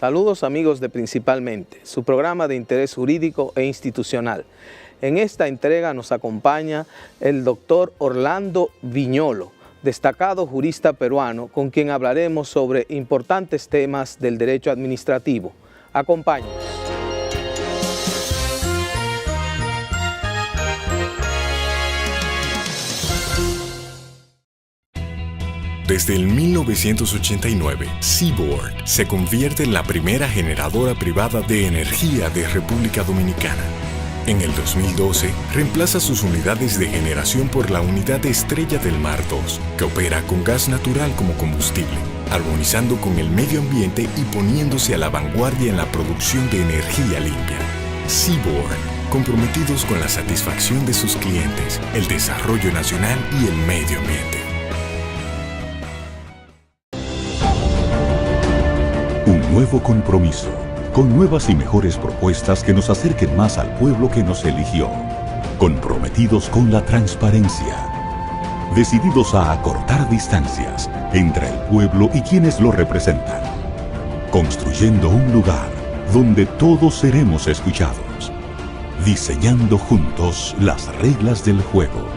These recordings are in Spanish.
Saludos amigos de Principalmente, su programa de interés jurídico e institucional. En esta entrega nos acompaña el doctor Orlando Viñolo, destacado jurista peruano, con quien hablaremos sobre importantes temas del derecho administrativo. Acompáñenos. Desde el 1989, Seaboard se convierte en la primera generadora privada de energía de República Dominicana. En el 2012, reemplaza sus unidades de generación por la unidad Estrella del Mar 2, que opera con gas natural como combustible, armonizando con el medio ambiente y poniéndose a la vanguardia en la producción de energía limpia. Seaboard, comprometidos con la satisfacción de sus clientes, el desarrollo nacional y el medio ambiente. Un nuevo compromiso, con nuevas y mejores propuestas que nos acerquen más al pueblo que nos eligió. Comprometidos con la transparencia. Decididos a acortar distancias entre el pueblo y quienes lo representan. Construyendo un lugar donde todos seremos escuchados. Diseñando juntos las reglas del juego.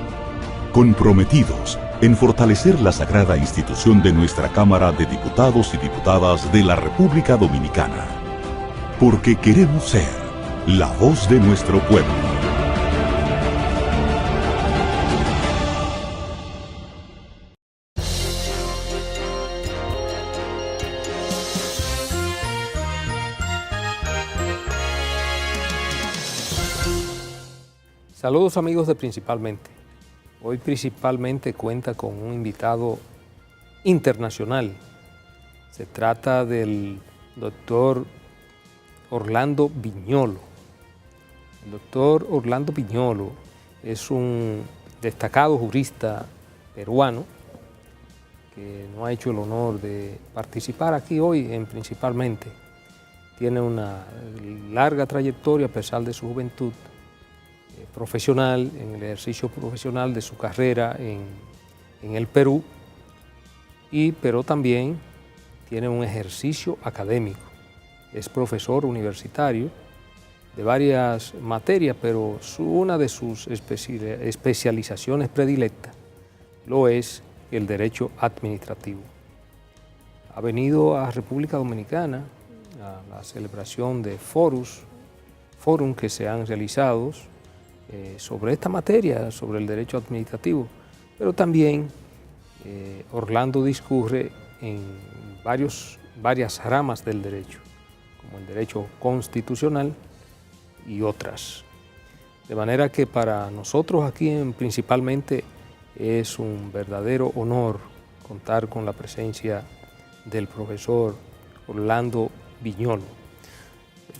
Comprometidos en fortalecer la sagrada institución de nuestra Cámara de Diputados y Diputadas de la República Dominicana. Porque queremos ser la voz de nuestro pueblo. Saludos amigos de Principalmente. Hoy Principalmente cuenta con un invitado internacional. Se trata del doctor Orlando Viñolo. El doctor Orlando Viñolo es un destacado jurista peruano que nos ha hecho el honor de participar aquí hoy en Principalmente. Tiene una larga trayectoria a pesar de su juventud profesional, en el ejercicio profesional de su carrera en el Perú, pero también tiene un ejercicio académico. Es profesor universitario de varias materias, pero una de sus especializaciones predilectas lo es el derecho administrativo. Ha venido a República Dominicana a la celebración de forum que se han realizado sobre esta materia, sobre el derecho administrativo, pero también Orlando discurre en varias ramas del derecho, como el derecho constitucional y otras. De manera que para nosotros aquí Principalmente es un verdadero honor contar con la presencia del profesor Orlando Viñolo.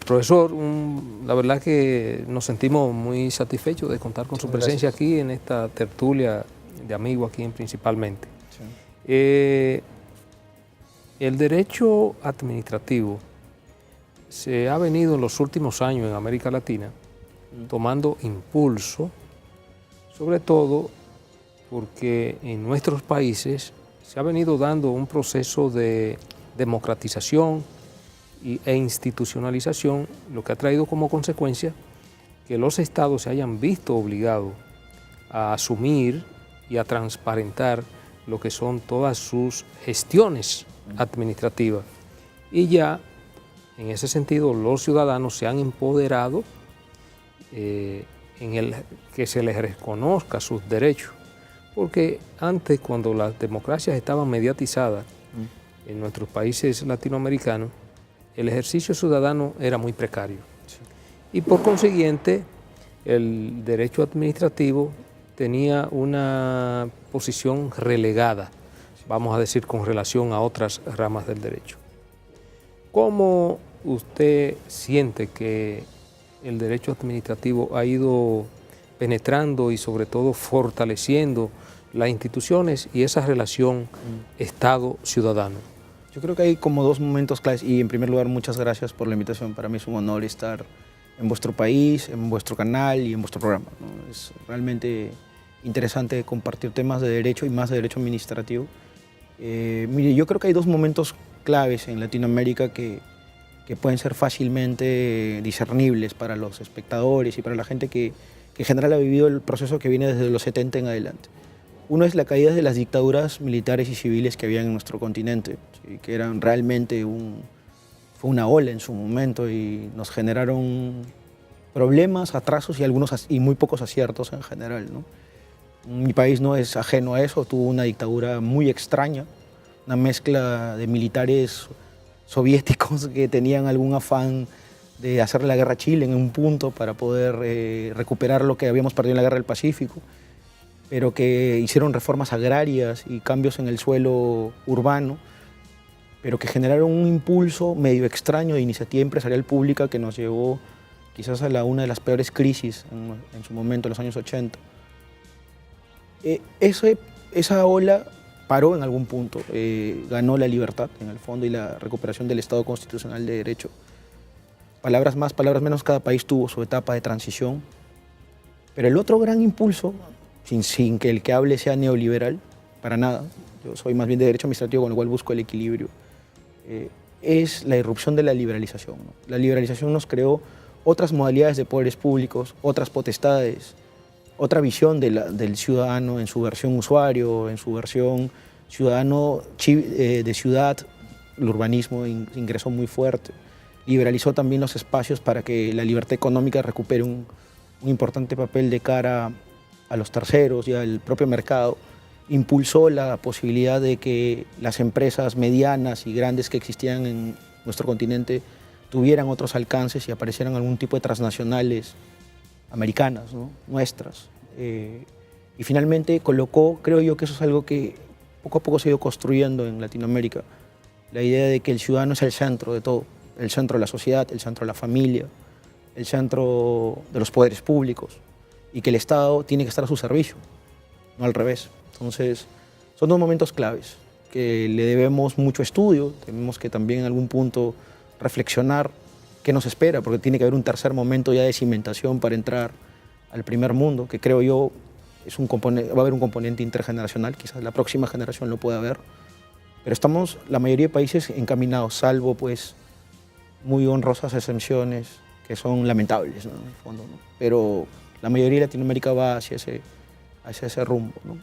Profesor, la verdad que nos sentimos muy satisfechos de contar con su presencia aquí en esta tertulia de amigos aquí Principalmente. Sí. El derecho administrativo se ha venido en los últimos años en América Latina tomando impulso, sobre todo porque en nuestros países se ha venido dando un proceso de democratización e institucionalización, lo que ha traído como consecuencia que los estados se hayan visto obligados a asumir y a transparentar lo que son todas sus gestiones administrativas. Y ya, en ese sentido, los ciudadanos se han empoderado en que se les reconozca sus derechos. Porque antes, cuando las democracias estaban mediatizadas en nuestros países latinoamericanos, el ejercicio ciudadano era muy precario. Sí. Y por consiguiente, el derecho administrativo tenía una posición relegada, vamos a decir, con relación a otras ramas del derecho. ¿Cómo usted siente que el derecho administrativo ha ido penetrando y sobre todo fortaleciendo las instituciones y esa relación Estado-ciudadano? Yo creo que hay como dos momentos claves y en primer lugar muchas gracias por la invitación. Para mí es un honor estar en vuestro país, en vuestro canal y en vuestro programa, ¿no? Es realmente interesante compartir temas de derecho y más de derecho administrativo. Mire, yo creo que hay dos momentos claves en Latinoamérica que que pueden ser fácilmente discernibles para los espectadores y para la gente que en general ha vivido el proceso que viene desde los 70 en adelante. Uno es la caída de las dictaduras militares y civiles que había en nuestro continente, ¿sí? Que eran realmente fue una ola en su momento y nos generaron problemas, atrasos y muy pocos aciertos en general, ¿no? Mi país no es ajeno a eso, tuvo una dictadura muy extraña, una mezcla de militares soviéticos que tenían algún afán de hacer la guerra a Chile en un punto para poder recuperar lo que habíamos perdido en la guerra del Pacífico, pero que hicieron reformas agrarias y cambios en el suelo urbano, pero que generaron un impulso medio extraño de iniciativa empresarial pública que nos llevó quizás a una de las peores crisis en su momento, en los años 80. Esa ola paró en algún punto, ganó la libertad en el fondo y la recuperación del Estado constitucional de derecho. Palabras más, palabras menos, cada país tuvo su etapa de transición, pero el otro gran impulso, sin que el que hable sea neoliberal, para nada, yo soy más bien de derecho administrativo, con lo cual busco el equilibrio, es la irrupción de la liberalización, ¿no? La liberalización nos creó otras modalidades de poderes públicos, otras potestades, otra visión del ciudadano en su versión usuario, en su versión ciudadano de ciudad. El urbanismo ingresó muy fuerte, liberalizó también los espacios para que la libertad económica recupere un importante papel de cara a los terceros y al propio mercado. Impulsó la posibilidad de que las empresas medianas y grandes que existían en nuestro continente tuvieran otros alcances y aparecieran algún tipo de transnacionales americanas, ¿no? Nuestras. Y finalmente colocó, creo yo que eso es algo que poco a poco se ha ido construyendo en Latinoamérica, la idea de que el ciudadano es el centro de todo, el centro de la sociedad, el centro de la familia, el centro de los poderes públicos, y que el Estado tiene que estar a su servicio, no al revés. Entonces, son dos momentos claves que le debemos mucho estudio, tenemos que también en algún punto reflexionar qué nos espera, porque tiene que haber un tercer momento ya de cimentación para entrar al primer mundo, que creo yo va a haber un componente intergeneracional, quizás la próxima generación lo pueda ver, pero estamos, la mayoría de países, encaminados, salvo pues muy honrosas excepciones que son lamentables, ¿no? En el fondo, ¿no? Pero la mayoría de Latinoamérica va hacia ese rumbo, ¿no?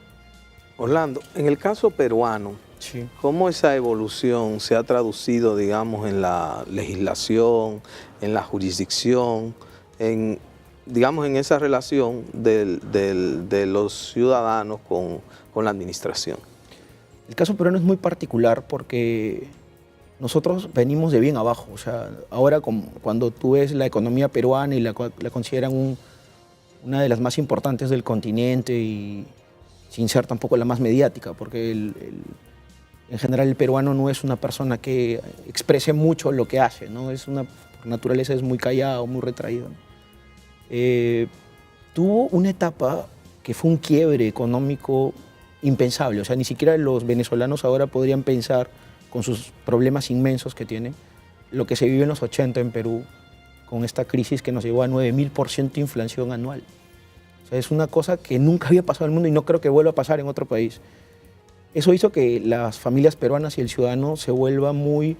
Orlando, en el caso peruano, Sí. ¿cómo esa evolución se ha traducido, digamos, en la legislación, en la jurisdicción, en esa relación de los ciudadanos con la administración? El caso peruano es muy particular porque nosotros venimos de bien abajo. O sea, ahora cuando tú ves la economía peruana y la consideran una de las más importantes del continente y sin ser tampoco la más mediática, porque en general el peruano no es una persona que exprese mucho lo que hace, ¿no? Por naturaleza es muy callado, muy retraído, ¿no? Tuvo una etapa que fue un quiebre económico impensable. O sea, ni siquiera los venezolanos ahora podrían pensar, con sus problemas inmensos que tienen, lo que se vivió en los 80 en Perú, con esta crisis que nos llevó a 9.000% de inflación anual. O sea, es una cosa que nunca había pasado en el mundo y no creo que vuelva a pasar en otro país. Eso hizo que las familias peruanas y el ciudadano se vuelva muy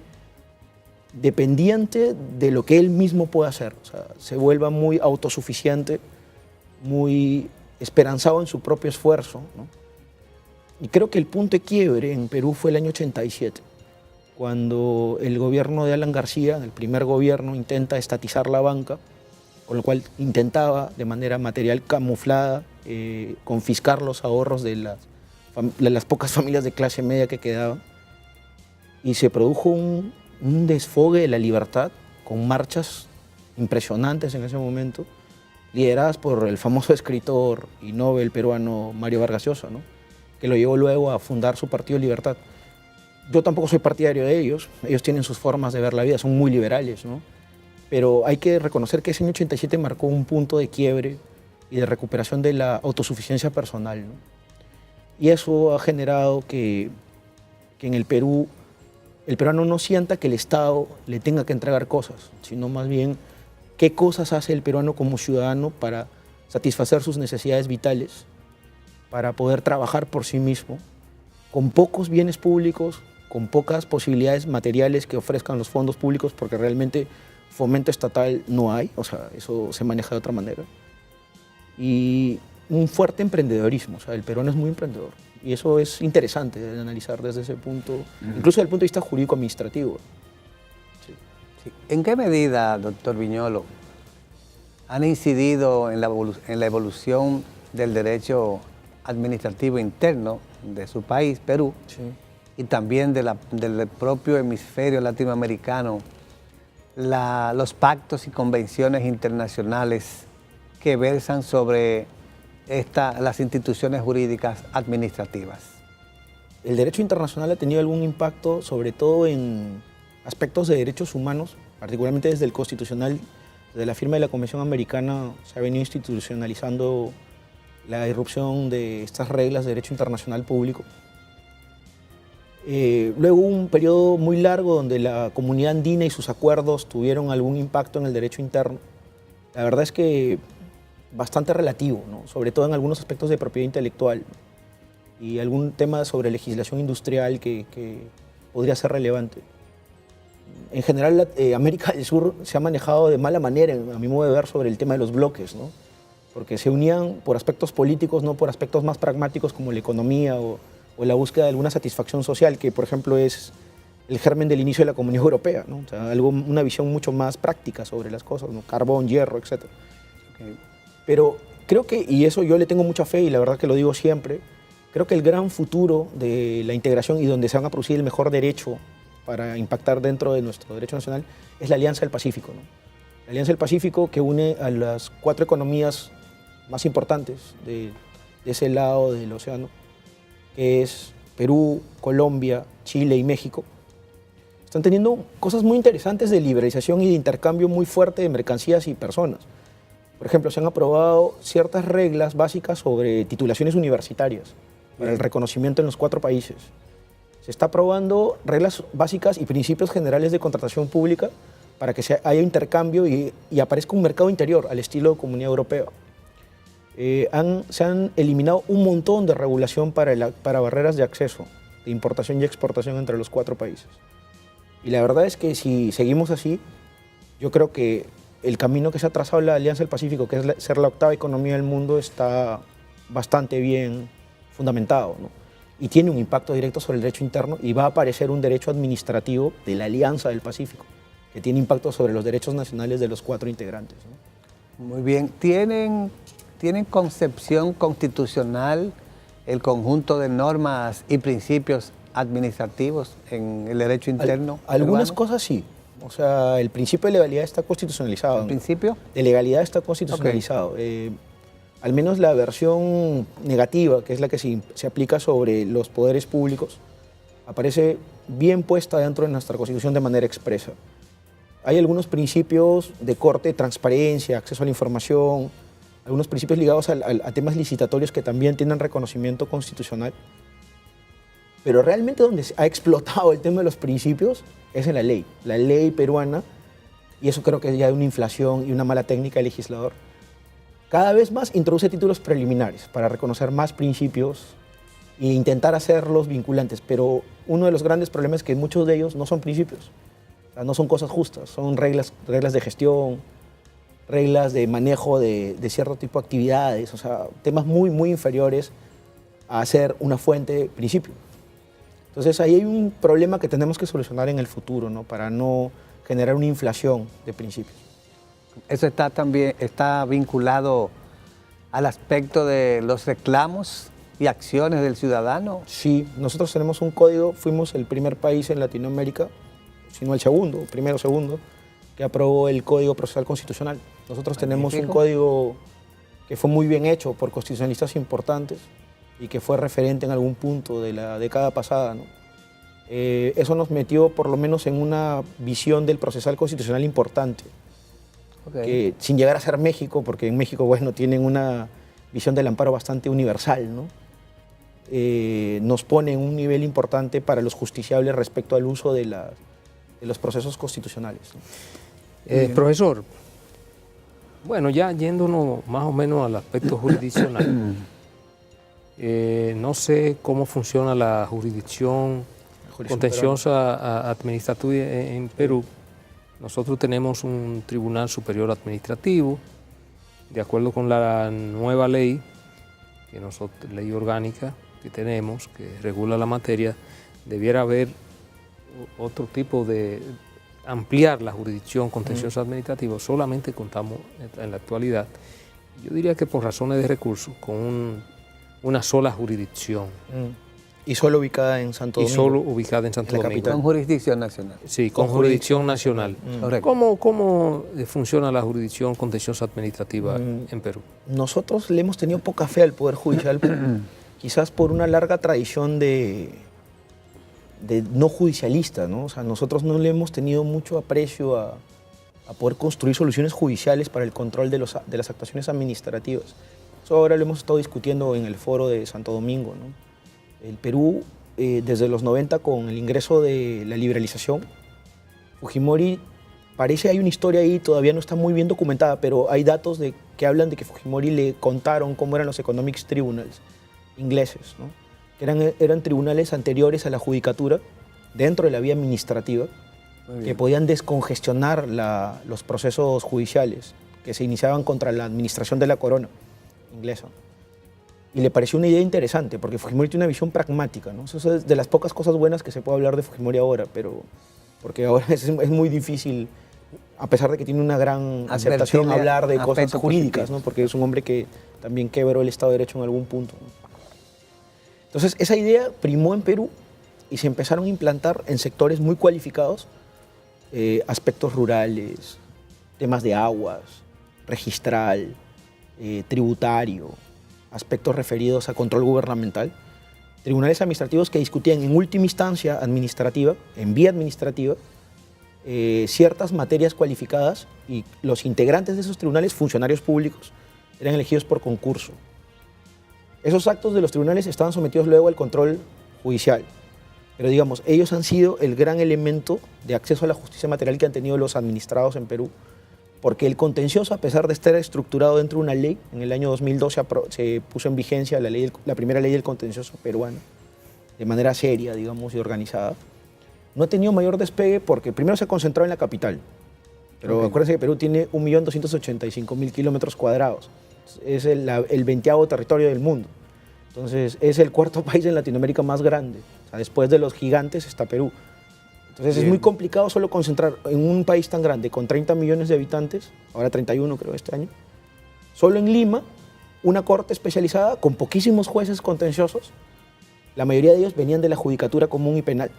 dependiente de lo que él mismo puede hacer. O sea, se vuelva muy autosuficiente, muy esperanzado en su propio esfuerzo, ¿no? Y creo que el punto de quiebre en Perú fue el año 87, cuando el gobierno de Alan García, el primer gobierno, intenta estatizar la banca, con lo cual intentaba de manera material camuflada confiscar los ahorros de las pocas familias de clase media que quedaban. Y se produjo un desfogue de la libertad con marchas impresionantes en ese momento, lideradas por el famoso escritor y Nobel peruano Mario Vargas Llosa, ¿no? Que lo llevó luego a fundar su Partido Libertad. Yo tampoco soy partidario de ellos tienen sus formas de ver la vida, son muy liberales, ¿no? Pero hay que reconocer que ese año 87 marcó un punto de quiebre y de recuperación de la autosuficiencia personal, ¿no? Y eso ha generado que en el Perú el peruano no sienta que el Estado le tenga que entregar cosas, sino más bien qué cosas hace el peruano como ciudadano para satisfacer sus necesidades vitales, para poder trabajar por sí mismo, con pocos bienes públicos, con pocas posibilidades materiales que ofrezcan los fondos públicos, porque realmente fomento estatal no hay, o sea, eso se maneja de otra manera. Y un fuerte emprendedorismo, o sea, el peruano es muy emprendedor. Y eso es interesante de analizar desde ese punto, incluso desde el punto de vista jurídico-administrativo. Sí. Sí. ¿En qué medida, doctor Viñolo, han incidido en la evolución del derecho administrativo interno de su país, Perú, Sí. y también del propio hemisferio latinoamericano, los pactos y convenciones internacionales que versan sobre las instituciones jurídicas administrativas? El derecho internacional ha tenido algún impacto, sobre todo en aspectos de derechos humanos, particularmente desde el constitucional, desde la firma de la Convención Americana se ha venido institucionalizando la irrupción de estas reglas de derecho internacional público. Luego hubo un periodo muy largo donde la comunidad andina y sus acuerdos tuvieron algún impacto en el derecho interno. La verdad es que bastante relativo, ¿no? Sobre todo en algunos aspectos de propiedad intelectual y algún tema sobre legislación industrial que podría ser relevante. En general, América del Sur se ha manejado de mala manera, a mi modo de ver, sobre el tema de los bloques, ¿no? Porque se unían por aspectos políticos, no por aspectos más pragmáticos como la economía o la búsqueda de alguna satisfacción social, que por ejemplo es el germen del inicio de la Comunidad Europea, ¿no? O sea, una visión mucho más práctica sobre las cosas, ¿no? Carbón, hierro, etc. Okay. Pero creo que, y eso yo le tengo mucha fe y la verdad que lo digo siempre, creo que el gran futuro de la integración y donde se van a producir el mejor derecho para impactar dentro de nuestro derecho nacional es la Alianza del Pacífico, ¿no? La Alianza del Pacífico que une a las 4 economías más importantes de ese lado del océano, que es Perú, Colombia, Chile y México. Están teniendo cosas muy interesantes de liberalización y de intercambio muy fuerte de mercancías y personas. Por ejemplo, se han aprobado ciertas reglas básicas sobre titulaciones universitarias para el reconocimiento en los 4 países. Se está aprobando reglas básicas y principios generales de contratación pública para que haya intercambio y aparezca un mercado interior al estilo de Comunidad Europea. Se han eliminado un montón de regulación para barreras de acceso, de importación y exportación entre los 4 países. Y la verdad es que si seguimos así, yo creo que el camino que se ha trazado la Alianza del Pacífico, que es ser la 8ª economía del mundo, está bastante bien fundamentado, ¿no? Y tiene un impacto directo sobre el derecho interno y va a aparecer un derecho administrativo de la Alianza del Pacífico, que tiene impacto sobre los derechos nacionales de los 4 integrantes, ¿no? Muy bien. ¿Tienen concepción constitucional el conjunto de normas y principios administrativos en el derecho interno? Algunas peruano? cosas sí. O sea, el principio de legalidad está constitucionalizado. ¿El principio? De legalidad está constitucionalizado. Al menos la versión negativa, que es la que se aplica sobre los poderes públicos, aparece bien puesta dentro de nuestra Constitución de manera expresa. Hay algunos principios de corte, transparencia, acceso a la información, algunos principios ligados a temas licitatorios que también tienen reconocimiento constitucional. Pero realmente donde se ha explotado el tema de los principios es en la ley peruana, y eso creo que es ya de una inflación y una mala técnica del legislador. Cada vez más introduce títulos preliminares para reconocer más principios e intentar hacerlos vinculantes, pero uno de los grandes problemas es que muchos de ellos no son principios, o sea, no son cosas justas, son reglas de gestión, reglas de manejo de cierto tipo de actividades, o sea, temas muy, muy inferiores a ser una fuente de principio. Entonces ahí hay un problema que tenemos que solucionar en el futuro, ¿no? Para no generar una inflación de principios. Eso está vinculado al aspecto de los reclamos y acciones del ciudadano. Sí, nosotros tenemos un código, fuimos el primer país en Latinoamérica, sino el primero o segundo, que aprobó el Código Procesal Constitucional. Nosotros tenemos un código que fue muy bien hecho por constitucionalistas importantes y que fue referente en algún punto de la década pasada, ¿no? Eso nos metió por lo menos en una visión del procesal constitucional importante, que sin llegar a ser México, porque en México, bueno, tienen una visión del amparo bastante universal, ¿no? Nos pone en un nivel importante para los justiciables respecto al uso de los procesos constitucionales, ¿no? Profesor, bueno, ya yéndonos más o menos al aspecto jurisdiccional, no sé cómo funciona la jurisdicción contenciosa administrativa en Perú, nosotros tenemos un Tribunal Superior Administrativo, de acuerdo con la nueva ley, ley orgánica que tenemos, que regula la materia, debiera haber otro tipo de ampliar la jurisdicción contenciosa administrativa. Solamente contamos en la actualidad, yo diría que por razones de recursos, con una sola jurisdicción. Y solo ubicada en Santo Domingo. Y solo ubicada en Santo Domingo. Con jurisdicción nacional. Sí, con jurisdicción nacional. Correcto. ¿Cómo funciona la jurisdicción contenciosa administrativa en Perú? Nosotros le hemos tenido poca fe al Poder Judicial, quizás por una larga tradición de no judicialista, ¿no? O sea, nosotros no le hemos tenido mucho aprecio a poder construir soluciones judiciales para el control de las actuaciones administrativas. Eso ahora lo hemos estado discutiendo en el foro de Santo Domingo, ¿no? El Perú, desde los 90, con el ingreso de la liberalización, Fujimori, parece hay una historia ahí, todavía no está muy bien documentada, pero hay datos que hablan de que Fujimori le contaron cómo eran los economics tribunals ingleses, ¿no? Que eran tribunales anteriores a la judicatura, dentro de la vía administrativa, que podían descongestionar los procesos judiciales que se iniciaban contra la administración de la corona inglesa. Y le pareció una idea interesante, porque Fujimori tiene una visión pragmática, ¿no? Eso es de las pocas cosas buenas que se puede hablar de Fujimori ahora, pero porque ahora es muy difícil, a pesar de que tiene una gran aceptación, hablar de cosas jurídicas, ¿no? Porque es un hombre que también quebró el Estado de Derecho en algún punto, ¿no? Entonces, esa idea primó en Perú y se empezaron a implantar en sectores muy cualificados aspectos rurales, temas de aguas, registral, tributario, aspectos referidos a control gubernamental, tribunales administrativos que discutían en última instancia administrativa, en vía administrativa, ciertas materias cualificadas, y los integrantes de esos tribunales, funcionarios públicos, eran elegidos por concurso. Esos actos de los tribunales estaban sometidos luego al control judicial, pero digamos, ellos han sido el gran elemento de acceso a la justicia material que han tenido los administrados en Perú, porque el contencioso, a pesar de estar estructurado dentro de una ley, en el año 2012 se puso en vigencia la primera ley del contencioso peruano, de manera seria, digamos, y organizada, no ha tenido mayor despegue porque primero se ha concentrado en la capital, pero acuérdense que Perú tiene 1.285.000 kilómetros cuadrados, es el 20º territorio del mundo, entonces es el cuarto país en Latinoamérica más grande, o sea, después de los gigantes está Perú. Entonces es muy complicado solo concentrar en un país tan grande, con 30 millones de habitantes, ahora 31 creo este año, solo en Lima, una corte especializada con poquísimos jueces contenciosos, la mayoría de ellos venían de la judicatura común y penal,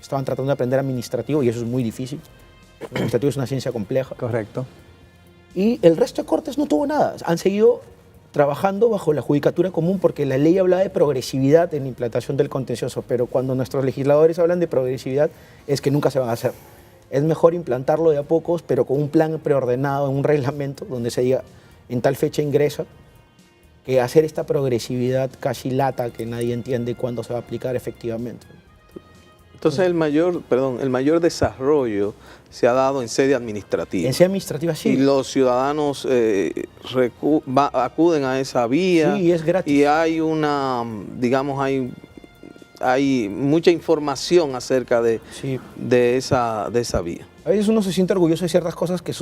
estaban tratando de aprender administrativo y eso es muy difícil, el administrativo es una ciencia compleja. Correcto. Y el resto de cortes no tuvo nada, han seguido trabajando bajo la judicatura común porque la ley hablaba de progresividad en la implantación del contencioso, pero cuando nuestros legisladores hablan de progresividad es que nunca se van a hacer. Es mejor implantarlo de a pocos, pero con un plan preordenado, en un reglamento, donde se diga en tal fecha ingresa, que hacer esta progresividad casi lata que nadie entiende cuándo se va a aplicar efectivamente. Entonces el mayor desarrollo se ha dado en sede administrativa. En sede administrativa sí. Y los ciudadanos acuden a esa vía. Sí, y es gratis. Y hay digamos, hay mucha información acerca de esa vía. A veces uno se siente orgulloso de ciertas cosas que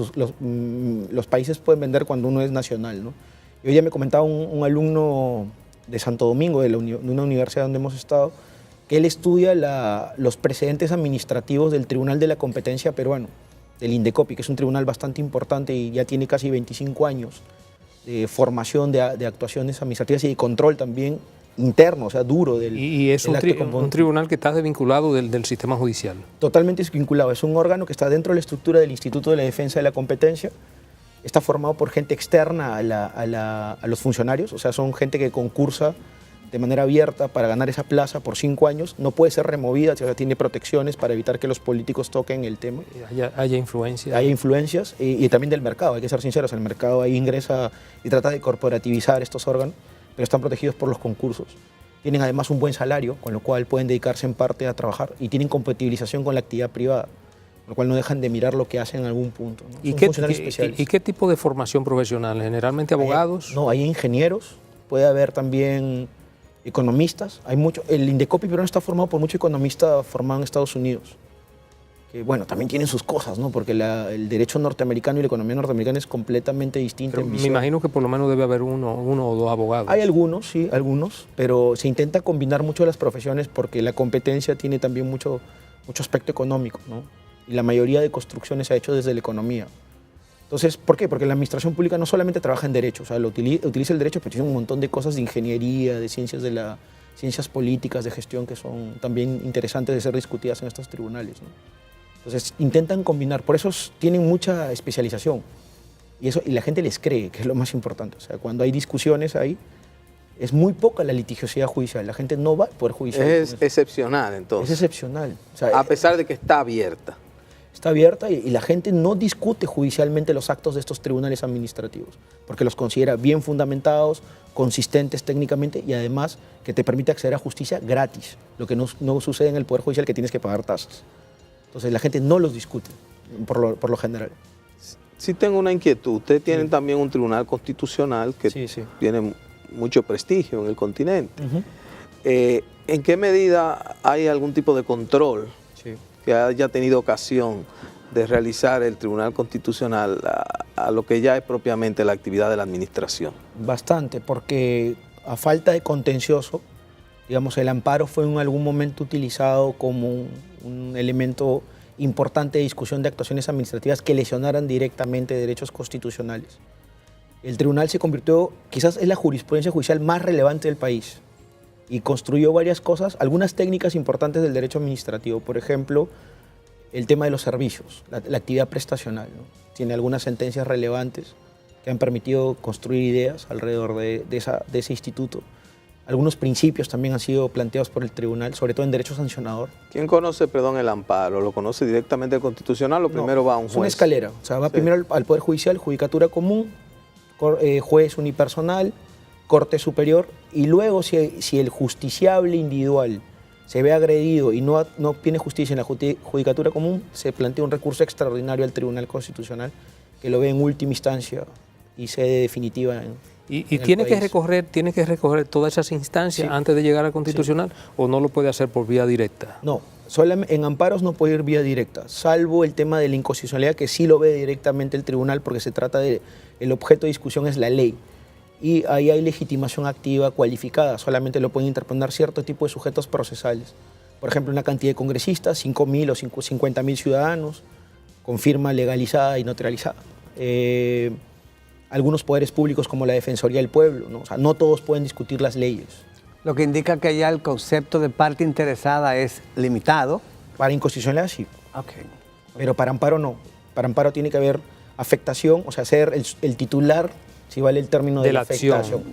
los países pueden vender cuando uno es nacional, ¿no? Y hoy ya me comentaba un alumno de Santo Domingo, de una universidad donde hemos estado, que él estudia los precedentes administrativos del Tribunal de la Competencia peruano, del INDECOPI, que es un tribunal bastante importante y ya tiene casi 25 años de formación de actuaciones administrativas y de control también interno, o sea, duro del Y es un tribunal que está desvinculado del sistema judicial. Totalmente desvinculado, es un órgano que está dentro de la estructura del Instituto de la Defensa de la Competencia, está formado por gente externa a los funcionarios, o sea, son gente que concursa de manera abierta para ganar esa plaza por 5 años, no puede ser removida, o sea, tiene protecciones para evitar que los políticos toquen el tema. Haya influencias. Hay influencias y también del mercado, hay que ser sinceros, el mercado ahí ingresa y trata de corporativizar estos órganos, pero están protegidos por los concursos. Tienen además un buen salario, con lo cual pueden dedicarse en parte a trabajar y tienen compatibilización con la actividad privada, con lo cual no dejan de mirar lo que hacen en algún punto, ¿no? ¿Y funcionarios especiales. ¿Y qué tipo de formación profesional? ¿Generalmente abogados? No, hay ingenieros, puede haber también economistas, hay mucho, el Indecopi peruano está formado por muchos economistas formados en Estados Unidos, que bueno, también tienen sus cosas, ¿no? Porque el derecho norteamericano y la economía norteamericana es completamente distinta. Me imagino que por lo menos debe haber uno o dos abogados. Hay algunos, sí, algunos, pero se intenta combinar mucho las profesiones porque la competencia tiene también mucho aspecto económico, ¿no? Y la mayoría de construcciones se ha hecho desde la economía. Entonces, ¿por qué? Porque la administración pública no solamente trabaja en derecho, o sea, utiliza el derecho, pero tiene un montón de cosas de ingeniería, de ciencias políticas, de gestión, que son también interesantes de ser discutidas en estos tribunales, ¿no? Entonces, intentan combinar, por eso tienen mucha especialización, y la gente les cree, que es lo más importante. O sea, cuando hay discusiones ahí, es muy poca la litigiosidad judicial, la gente no va al Poder Judicial. Es excepcional, entonces. Es excepcional. O sea, a pesar de que está abierta. Está abierta y la gente no discute judicialmente los actos de estos tribunales administrativos, porque los considera bien fundamentados, consistentes técnicamente y además que te permite acceder a justicia gratis, lo que no sucede en el Poder Judicial, que tienes que pagar tasas. Entonces la gente no los discute, por lo general. Sí tengo una inquietud. Ustedes tienen también un tribunal constitucional que tiene mucho prestigio en el continente. ¿En qué medida hay algún tipo de control que haya tenido ocasión de realizar el Tribunal Constitucional a lo que ya es propiamente la actividad de la administración? Bastante, porque a falta de contencioso, digamos, el amparo fue en algún momento utilizado como un elemento importante de discusión de actuaciones administrativas que lesionaran directamente derechos constitucionales. El tribunal se convirtió, quizás es la jurisprudencia judicial más relevante del país y construyó varias cosas, algunas técnicas importantes del derecho administrativo, por ejemplo, el tema de los servicios, la actividad prestacional, ¿no? Tiene algunas sentencias relevantes que han permitido construir ideas alrededor de ese instituto. Algunos principios también han sido planteados por el tribunal, sobre todo en derecho sancionador. ¿Quién conoce, perdón, el amparo? ¿Lo conoce directamente el Constitucional o primero va a un juez? Es una escalera, o sea, va primero al Poder Judicial, Judicatura Común, juez unipersonal, Corte Superior, y luego si el justiciable individual se ve agredido y no obtiene justicia en la Judicatura Común, se plantea un recurso extraordinario al Tribunal Constitucional, que lo ve en última instancia y sede definitiva ¿Y tiene que recorrer todas esas instancias antes de llegar al Constitucional o no lo puede hacer por vía directa? No, solamente en amparos no puede ir vía directa, salvo el tema de la inconstitucionalidad, que sí lo ve directamente el tribunal porque se trata el objeto de discusión es la ley. Y ahí hay legitimación activa cualificada, solamente lo pueden interponer cierto tipo de sujetos procesales. Por ejemplo, una cantidad de congresistas, 5.000 o 50.000 ciudadanos, con firma legalizada y notarializada. Algunos poderes públicos como la Defensoría del Pueblo, ¿no? O sea, no todos pueden discutir las leyes. Lo que indica que ya el concepto de parte interesada es limitado. Para inconstitucionalidad sí, Okay. pero para amparo no. Para amparo tiene que haber afectación, o sea, ser el titular, si vale el término de la afectación.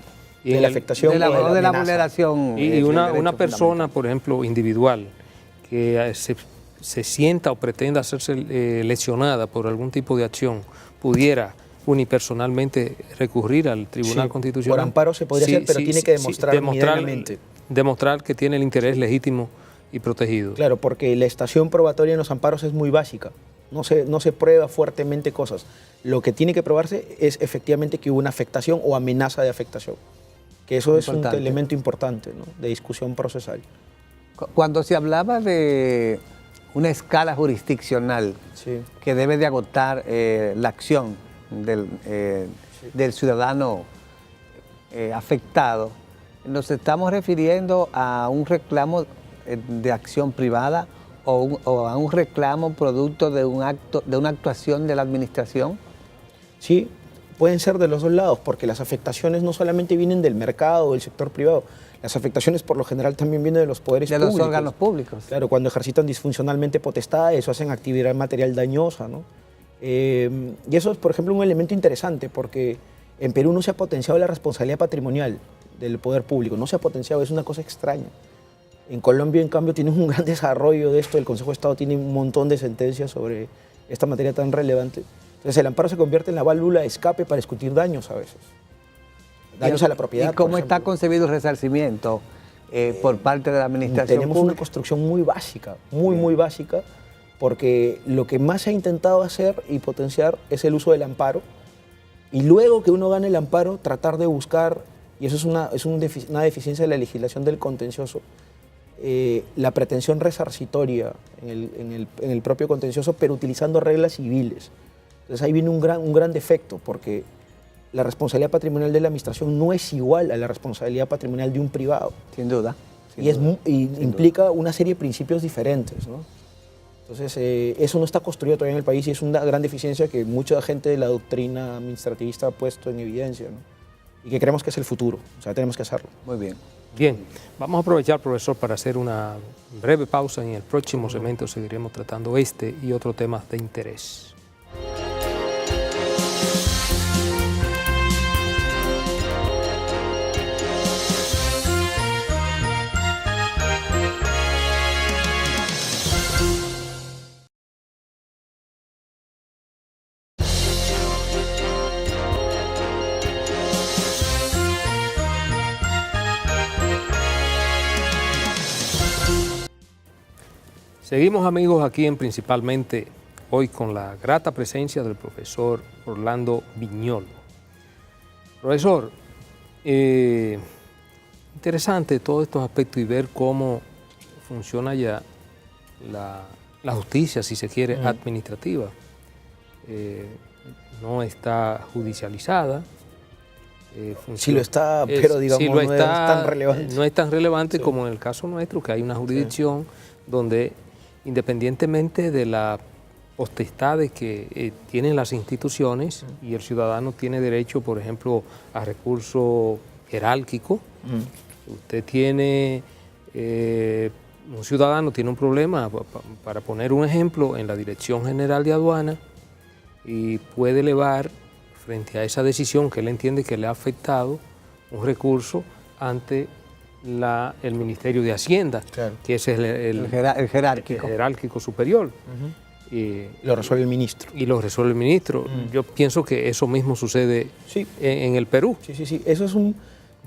Y de la afectación de la amenaza. vulneración. Y una persona, por ejemplo, individual, que se sienta o pretenda hacerse lesionada por algún tipo de acción, pudiera unipersonalmente recurrir al Tribunal Constitucional. Por amparo se podría hacer, pero tiene que demostrar medianamente. Demostrar que tiene el interés legítimo y protegido. Claro, porque la estación probatoria en los amparos es muy básica. No se prueba fuertemente cosas. Lo que tiene que probarse es efectivamente que hubo una afectación o amenaza de afectación. Que eso es un elemento importante, ¿no?, de discusión procesal. Cuando se hablaba de una escala jurisdiccional que debe de agotar la acción del ciudadano afectado, nos estamos refiriendo a un reclamo de acción privada o a un reclamo producto de una actuación de la administración. Sí, pueden ser de los dos lados, porque las afectaciones no solamente vienen del mercado o del sector privado, las afectaciones por lo general también vienen de los poderes públicos. De los órganos públicos. Claro, cuando ejercitan disfuncionalmente potestades o hacen actividad material dañosa, ¿no? Y eso es, por ejemplo, un elemento interesante, porque en Perú no se ha potenciado la responsabilidad patrimonial del poder público, no se ha potenciado, es una cosa extraña. En Colombia, en cambio, tiene un gran desarrollo de esto, el Consejo de Estado tiene un montón de sentencias sobre esta materia tan relevante. Entonces el amparo se convierte en la válvula de escape para discutir daños a veces. Daños a la propiedad. ¿Y cómo está concebido el resarcimiento por parte de la administración Tenemos pública? una construcción muy básica, muy básica, porque lo que más se ha intentado hacer y potenciar es el uso del amparo, y luego que uno gane el amparo, tratar de buscar y eso es una deficiencia de la legislación del contencioso, la pretensión resarcitoria en el propio contencioso, pero utilizando reglas civiles. Entonces ahí viene un gran defecto, porque la responsabilidad patrimonial de la administración no es igual a la responsabilidad patrimonial de un privado. Sin duda. Implica una serie de principios diferentes, ¿no? Entonces, eso no está construido todavía en el país y es una gran deficiencia que mucha gente de la doctrina administrativista ha puesto en evidencia, ¿no? Y que creemos que es el futuro, o sea, tenemos que hacerlo. Muy bien. Bien, vamos a aprovechar, profesor, para hacer una breve pausa. En el próximo segmento seguiremos tratando este y otros temas de interés. Seguimos, amigos, aquí en Principalmente, hoy con la grata presencia del profesor Orlando Viñolo. Profesor, interesante todos estos aspectos y ver cómo funciona ya la justicia, si se quiere, administrativa. No está judicializada. Sí lo está, pero digamos no es tan relevante. No es tan relevante como en el caso nuestro, que hay una jurisdicción donde, independientemente de las potestades que tienen las instituciones, y el ciudadano tiene derecho, por ejemplo, a recurso jerárquico. Usted tiene, un ciudadano tiene un problema, para poner un ejemplo, en la Dirección General de Aduana, y puede elevar, frente a esa decisión que él entiende que le ha afectado, un recurso ante el Ministerio de Hacienda, claro, que es el jerárquico superior. Lo resuelve el ministro. Y lo resuelve el ministro. Yo pienso que eso mismo sucede en el Perú. Sí. Eso es un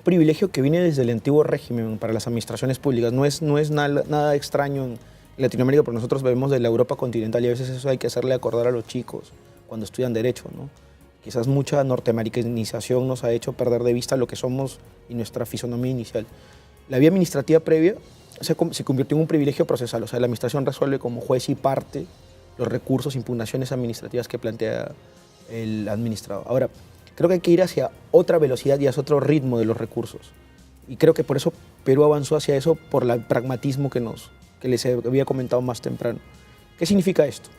privilegio que viene desde el antiguo régimen para las administraciones públicas. No es nada extraño en Latinoamérica, porque nosotros vemos de la Europa continental y a veces eso hay que hacerle acordar a los chicos cuando estudian Derecho, ¿no? Quizás mucha norteamericanización nos ha hecho perder de vista lo que somos y nuestra fisonomía inicial. La vía administrativa previa se convirtió en un privilegio procesal, o sea, la administración resuelve como juez y parte los recursos, impugnaciones administrativas que plantea el administrado. Ahora, creo que hay que ir hacia otra velocidad y hacia otro ritmo de los recursos. Y creo que por eso Perú avanzó hacia eso, por el pragmatismo que les había comentado más temprano. ¿Qué significa esto?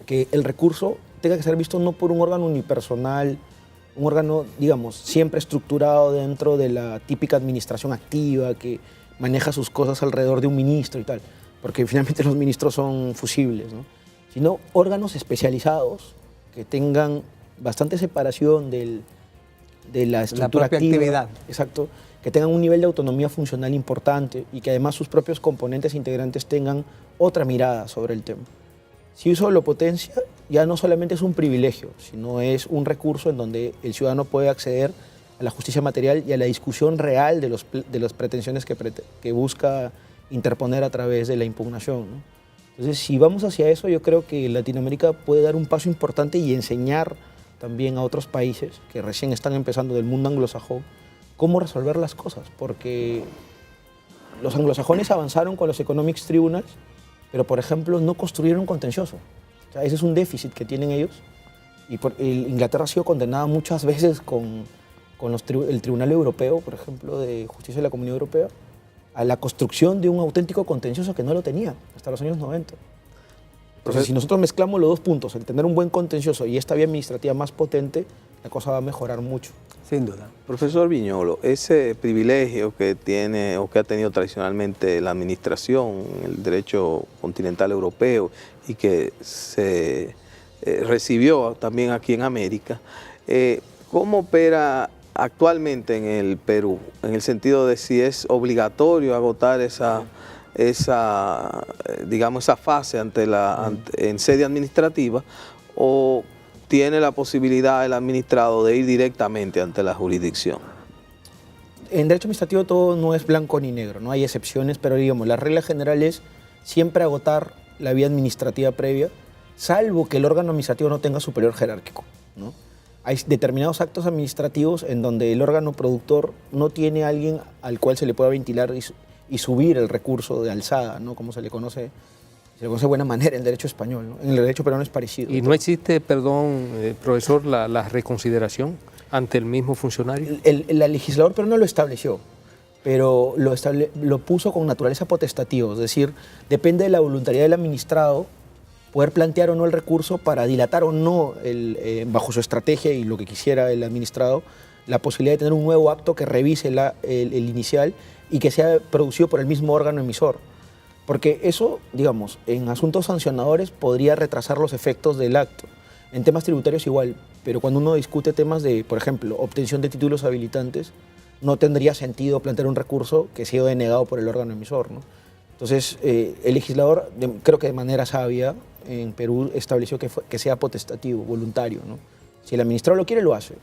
Que el recurso tenga que ser visto no por un órgano unipersonal, un órgano, digamos, siempre estructurado dentro de la típica administración activa que maneja sus cosas alrededor de un ministro y tal, porque finalmente los ministros son fusibles, ¿no? Sino órganos especializados que tengan bastante separación de la estructura la propia activa, actividad. Exacto, que tengan un nivel de autonomía funcional importante y que además sus propios componentes integrantes tengan otra mirada sobre el tema. Si eso lo potencia, ya no solamente es un privilegio, sino es un recurso en donde el ciudadano puede acceder a la justicia material y a la discusión real de las pretensiones que busca interponer a través de la impugnación, ¿no? Entonces, si vamos hacia eso, yo creo que Latinoamérica puede dar un paso importante y enseñar también a otros países que recién están empezando del mundo anglosajón cómo resolver las cosas, porque los anglosajones avanzaron con los Economics Tribunals, pero, por ejemplo, no construyeron un contencioso. O sea, ese es un déficit que tienen ellos. Y Inglaterra ha sido condenada muchas veces con el Tribunal Europeo, por ejemplo, de Justicia de la Comunidad Europea, a la construcción de un auténtico contencioso que no lo tenía hasta los años 90. Entonces, si nosotros mezclamos los dos puntos, el tener un buen contencioso y esta vía administrativa más potente, la cosa va a mejorar mucho. Sin duda. Profesor Viñolo, ese privilegio que tiene o que ha tenido tradicionalmente la administración, el derecho continental europeo y que se recibió también aquí en América, ¿cómo opera actualmente en el Perú? En el sentido de si es obligatorio agotar esa fase en sede administrativa, o tiene la posibilidad el administrado de ir directamente ante la jurisdicción. En derecho administrativo todo no es blanco ni negro, no hay excepciones, pero digamos, la regla general es siempre agotar la vía administrativa previa, salvo que el órgano administrativo no tenga superior jerárquico, ¿no? hay determinados actos administrativos en donde el órgano productor no tiene a alguien al cual se le pueda ventilar y subir el recurso de alzada, ¿no? Como se le conoce de buena manera en el derecho español, ¿no? En el derecho peruano es parecido. ¿Y no existe, perdón, profesor, la reconsideración ante el mismo funcionario? El legislador peruano lo estableció, pero lo puso con naturaleza potestativa, es decir, depende de la voluntariedad del administrado poder plantear o no el recurso para dilatar o no, bajo su estrategia y lo que quisiera el administrado, la posibilidad de tener un nuevo acto que revise el inicial y que sea producido por el mismo órgano emisor. Porque eso, digamos, en asuntos sancionadores podría retrasar los efectos del acto. En temas tributarios igual, pero cuando uno discute temas de, por ejemplo, obtención de títulos habilitantes, no tendría sentido plantear un recurso que sea denegado por el órgano emisor, ¿no? Entonces, el legislador, creo que de manera sabia, en Perú estableció que sea potestativo, voluntario, ¿no? Si el administrador lo quiere, lo hace.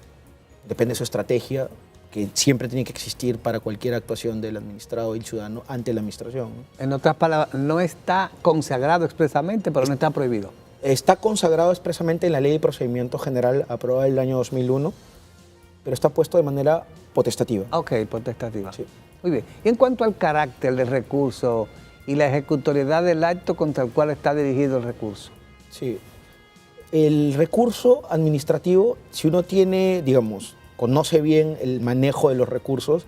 Depende de su estrategia, que siempre tiene que existir para cualquier actuación del administrado y el ciudadano ante la administración, ¿no? En otras palabras, no está consagrado expresamente, pero no está prohibido. Está consagrado expresamente en la Ley de Procedimiento General aprobada el año 2001, pero está puesto de manera potestativa. Ok, potestativa. Sí. Muy bien. Y en cuanto al carácter del recurso y la ejecutoriedad del acto contra el cual está dirigido el recurso. Sí. El recurso administrativo, si uno tiene, digamos, conoce bien el manejo de los recursos,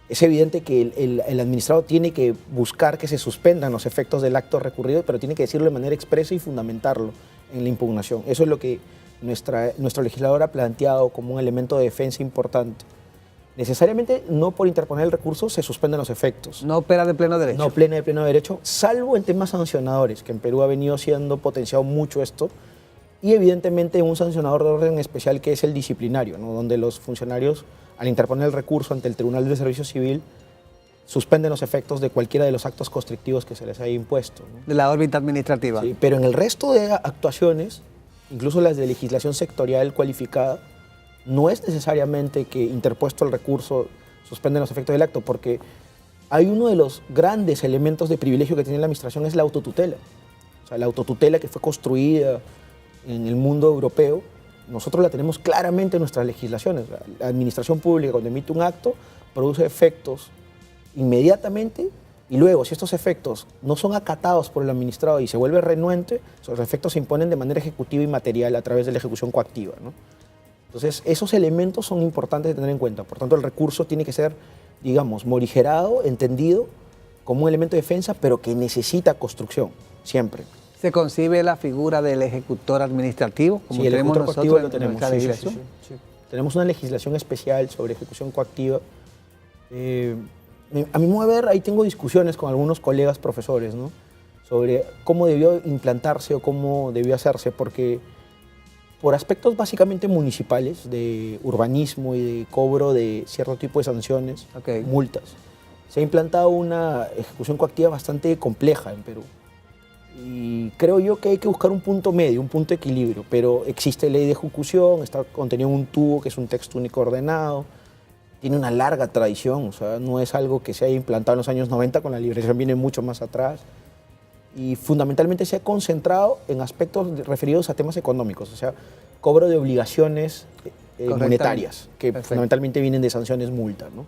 es evidente que el administrado tiene que buscar que se suspendan los efectos del acto recurrido, pero tiene que decirlo de manera expresa y fundamentarlo en la impugnación. Eso es lo que nuestro legislador ha planteado como un elemento de defensa importante. Necesariamente, no por interponer el recurso se suspenden los efectos. No opera de pleno derecho. No plena de pleno derecho, salvo en temas sancionadores, que en Perú ha venido siendo potenciado mucho esto, y evidentemente un sancionador de orden especial que es el disciplinario, ¿no? Donde los funcionarios, al interponer el recurso ante el Tribunal de Servicio Civil, suspenden los efectos de cualquiera de los actos constrictivos que se les haya impuesto, ¿no? De la órbita administrativa. Sí, pero en el resto de actuaciones, incluso las de legislación sectorial cualificada, no es necesariamente que interpuesto el recurso suspenden los efectos del acto, porque hay uno de los grandes elementos de privilegio que tiene la administración es la autotutela. O sea, la autotutela que fue construida en el mundo europeo, nosotros la tenemos claramente en nuestras legislaciones. La administración pública, cuando emite un acto, produce efectos inmediatamente y luego, si estos efectos no son acatados por el administrado y se vuelve renuente, esos efectos se imponen de manera ejecutiva y material a través de la ejecución coactiva, ¿no? Entonces, esos elementos son importantes de tener en cuenta. Por tanto, el recurso tiene que ser, digamos, morigerado, entendido como un elemento de defensa, pero que necesita construcción, siempre. ¿Se concibe la figura del ejecutor administrativo? Como Sí, el tenemos ejecutor coactivo nosotros lo tenemos. nuestra legislación? Sí. Tenemos una legislación especial sobre ejecución coactiva. A mi modo de ver, ahí tengo discusiones con algunos colegas profesores, ¿no? Sobre cómo debió implantarse o cómo debió hacerse, porque por aspectos básicamente municipales, de urbanismo y de cobro de cierto tipo de sanciones, multas, se ha implantado una ejecución coactiva bastante compleja en Perú. Y creo yo que hay que buscar un punto medio, un punto de equilibrio, pero existe ley de ejecución, está contenido en un tubo que es un texto único ordenado, tiene una larga tradición, o sea, no es algo que se haya implantado en los años 90, con la liberación viene mucho más atrás, y fundamentalmente se ha concentrado en aspectos referidos a temas económicos, o sea, cobro de obligaciones monetarias, que fundamentalmente vienen de sanciones multas, ¿no?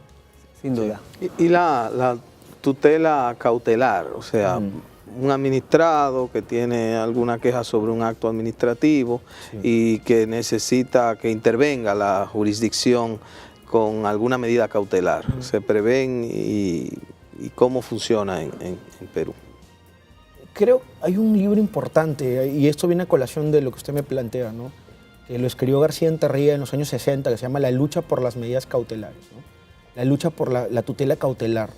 Sin duda. Y la tutela cautelar, o sea, un administrado que tiene alguna queja sobre un acto administrativo y que necesita que intervenga la jurisdicción con alguna medida cautelar. ¿Se prevén y cómo funciona en Perú? Creo hay un libro importante, y esto viene a colación de lo que usted me plantea, ¿no? Que lo escribió García Enterría en los años 60, que se llama La lucha por las medidas cautelares, ¿no? La lucha por la tutela cautelar.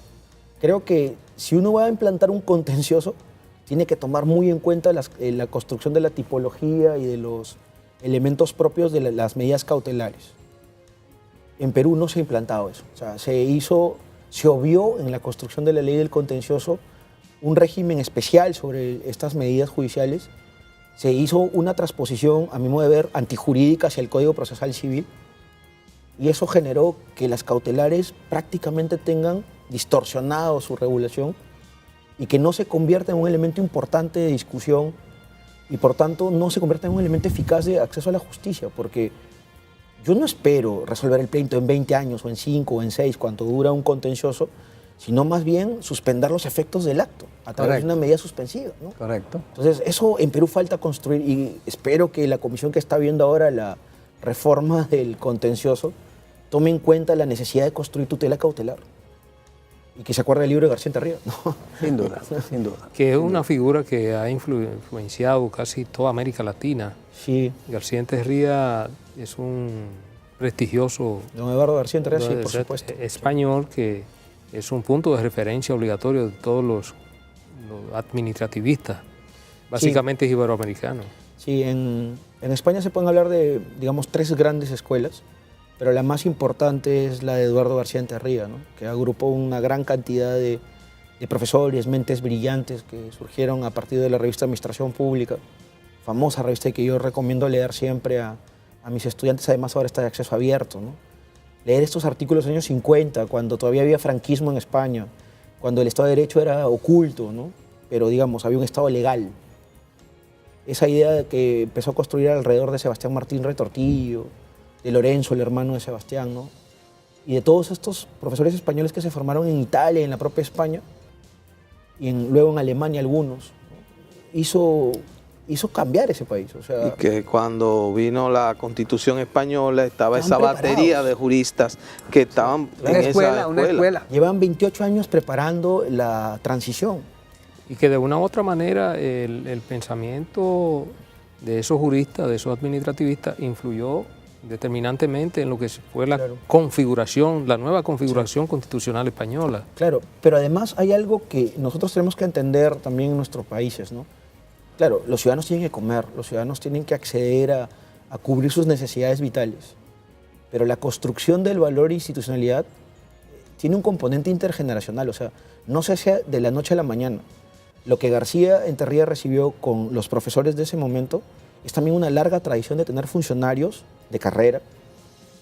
Creo que si uno va a implantar un contencioso, tiene que tomar muy en cuenta la construcción de la tipología y de los elementos propios de las medidas cautelares. En Perú no se ha implantado eso. O sea, se obvió en la construcción de la ley del contencioso un régimen especial sobre estas medidas judiciales. Se hizo una transposición, a mi modo de ver, antijurídica hacia el Código Procesal Civil, y eso generó que las cautelares prácticamente tengan distorsionado su regulación y que no se convierta en un elemento importante de discusión y por tanto no se convierta en un elemento eficaz de acceso a la justicia, porque yo no espero resolver el pleito en 20 años o en 5 o en 6, cuanto dura un contencioso, sino más bien suspender los efectos del acto a través de una medida suspensiva, ¿no? Correcto. Entonces, eso en Perú falta construir y espero que la comisión que está viendo ahora la reforma del contencioso tome en cuenta la necesidad de construir tutela cautelar y que se acuerde del libro de García Enterría, ¿no? Sin duda, sin duda. Que es una figura que ha influenciado casi toda América Latina. Sí. García Enterría es un prestigioso Don Eduardo García Enterría, sí, por supuesto. español que es un punto de referencia obligatorio de todos los administrativistas, básicamente es iberoamericano. Sí, en España se pueden hablar de, digamos, 3 grandes escuelas, pero la más importante es la de Eduardo García Enterría, ¿no? Que agrupó una gran cantidad de profesores, mentes brillantes que surgieron a partir de la revista Administración Pública, famosa revista que yo recomiendo leer siempre a mis estudiantes, además ahora está de acceso abierto, ¿no? Leer estos artículos de los años 50, cuando todavía había franquismo en España, cuando el Estado de Derecho era oculto, ¿no? Pero digamos, había un Estado legal. Esa idea que empezó a construir alrededor de Sebastián Martín Retortillo, de Lorenzo, el hermano de Sebastián, ¿no? Y de todos estos profesores españoles que se formaron en Italia, en la propia España, y luego en Alemania algunos, ¿no? hizo cambiar ese país. O sea, y que cuando vino la Constitución española estaba esa estaban batería preparados. de juristas que estaban en Una esa escuela, una escuela. llevan 28 años preparando la transición. Y que de una u otra manera el pensamiento de esos juristas, de esos administrativistas, influyó determinantemente en lo que fue la configuración, la nueva configuración constitucional española. Claro, pero además hay algo que nosotros tenemos que entender también en nuestros países, ¿no? Claro, los ciudadanos tienen que comer, los ciudadanos tienen que acceder a cubrir sus necesidades vitales, pero la construcción del valor e institucionalidad tiene un componente intergeneracional, o sea, no se hace de la noche a la mañana. Lo que García Enterría recibió con los profesores de ese momento es también una larga tradición de tener funcionarios de carrera,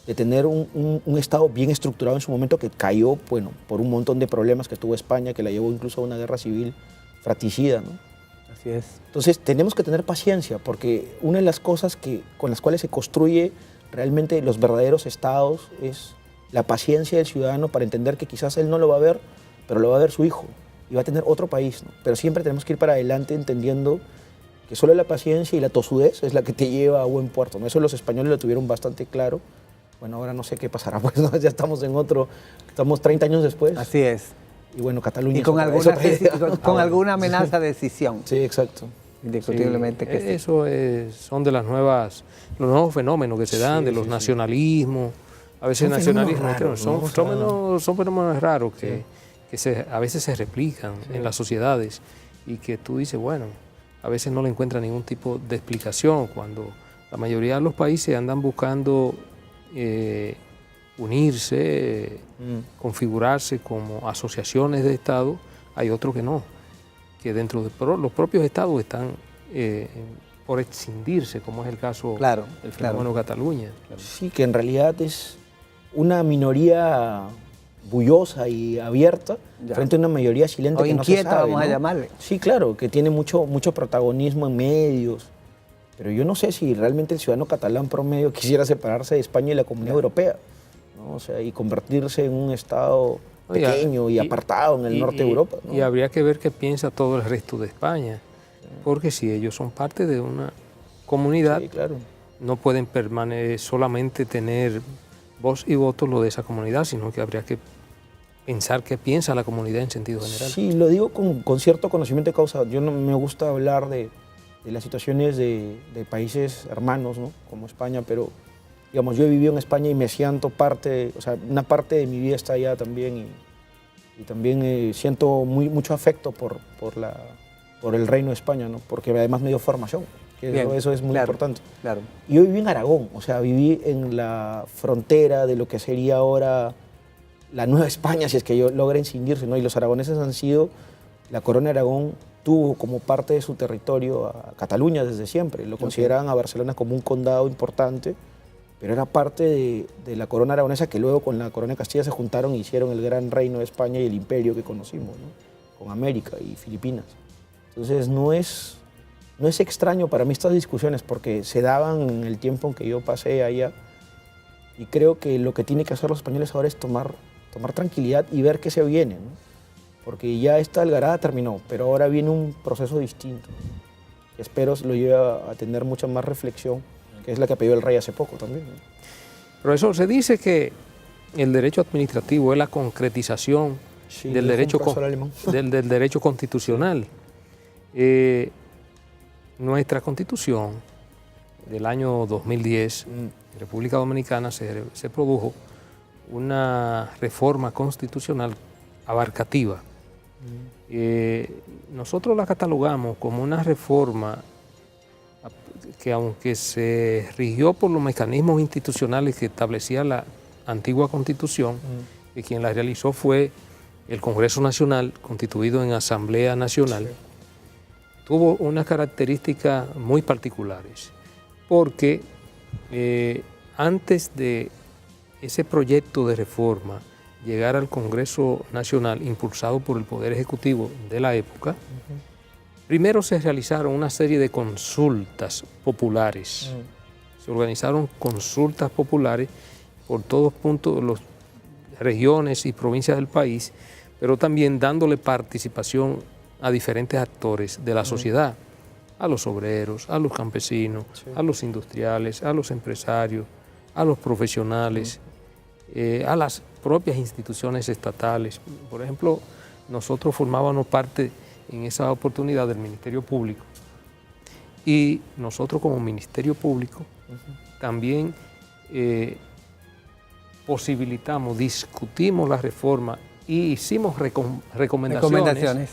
de tener un Estado bien estructurado en su momento que cayó, bueno, por un montón de problemas que tuvo España, que la llevó incluso a una guerra civil fratricida, ¿no? Así es. Entonces tenemos que tener paciencia porque una de las cosas con las cuales se construye realmente los verdaderos estados es la paciencia del ciudadano para entender que quizás él no lo va a ver, pero lo va a ver su hijo y va a tener otro país, ¿no? Pero siempre tenemos que ir para adelante entendiendo que solo la paciencia y la tosudez es la que te lleva a buen puerto, ¿no? Eso los españoles lo tuvieron bastante claro. Bueno, ahora no sé qué pasará, pues ¿no? Ya estamos estamos 30 años después. Así es. Y bueno, Cataluña Y con, alguna amenaza de decisión. Sí, exacto. Indiscutiblemente que sí. Eso son de los nuevos fenómenos que se dan, de los nacionalismos. A veces Son nacionalismos fenómenos son fenómenos raros que a veces se replican en las sociedades y que tú dices, bueno, a veces no le encuentran ningún tipo de explicación cuando la mayoría de los países andan buscando unirse, configurarse como asociaciones de Estado. Hay otros que no, que dentro de los propios Estados están por excindirse, como es el caso del fenómeno Cataluña. Sí, que en realidad es una minoría bullosa y abierta frente a una mayoría silente o que inquieta, no se sabe, vamos a ¿no? llamarle. Sí, claro, que tiene mucho protagonismo en medios, pero yo no sé si realmente el ciudadano catalán promedio quisiera separarse de España y la Comunidad Europea, ¿no? O sea, y convertirse en un Estado pequeño y apartado en el norte de Europa, ¿no? Y habría que ver qué piensa todo el resto de España, porque si ellos son parte de una comunidad, Sí, claro. no pueden solamente tener voz y voto lo de esa comunidad, sino que habría que pensar qué piensa la comunidad en sentido general. Sí, lo digo con cierto conocimiento de causa. Yo no me gusta hablar de las situaciones de países hermanos, ¿no? Como España, pero digamos, yo he vivido en España y me siento una parte de mi vida está allá también y también siento mucho afecto por el Reino de España, ¿no? Porque además me dio formación, que eso es muy importante. Claro. Y yo viví en Aragón, o sea, viví en la frontera de lo que sería ahora la Nueva España, si es que logra incidirse, ¿no? Y los aragoneses han sido, la Corona de Aragón tuvo como parte de su territorio a Cataluña desde siempre. Lo consideraban a Barcelona como un condado importante, pero era parte de la Corona aragonesa que luego con la Corona de Castilla se juntaron e hicieron el gran Reino de España y el imperio que conocimos, ¿no? Con América y Filipinas. Entonces no es extraño para mí estas discusiones porque se daban en el tiempo en que yo pasé allá Y creo que lo que tienen que hacer los españoles ahora es tomar tranquilidad y ver qué se viene, ¿no? Porque ya esta algarada terminó, pero ahora viene un proceso distinto. Espero lo lleve a tener mucha más reflexión, que es la que pidió el rey hace poco también, ¿no? Profesor, se dice que el derecho administrativo es la concretización del derecho constitucional. Nuestra Constitución del año 2010, en República Dominicana, se produjo una reforma constitucional abarcativa. Nosotros la catalogamos como una reforma que, aunque se rigió por los mecanismos institucionales que establecía la antigua Constitución, que quien la realizó fue el Congreso Nacional, constituido en Asamblea Nacional, tuvo unas características muy particulares, porque antes de ese proyecto de reforma llegar al Congreso Nacional, impulsado por el Poder Ejecutivo de la época, primero se realizaron una serie de consultas populares. Se organizaron consultas populares por todos puntos, las regiones y provincias del país, pero también dándole participación a diferentes actores de la sociedad, a los obreros, a los campesinos, a los industriales, a los empresarios, a los profesionales, a las propias instituciones estatales. Por ejemplo, nosotros formábamos parte en esa oportunidad del Ministerio Público, y nosotros como Ministerio Público también posibilitamos, discutimos la reforma y hicimos recomendaciones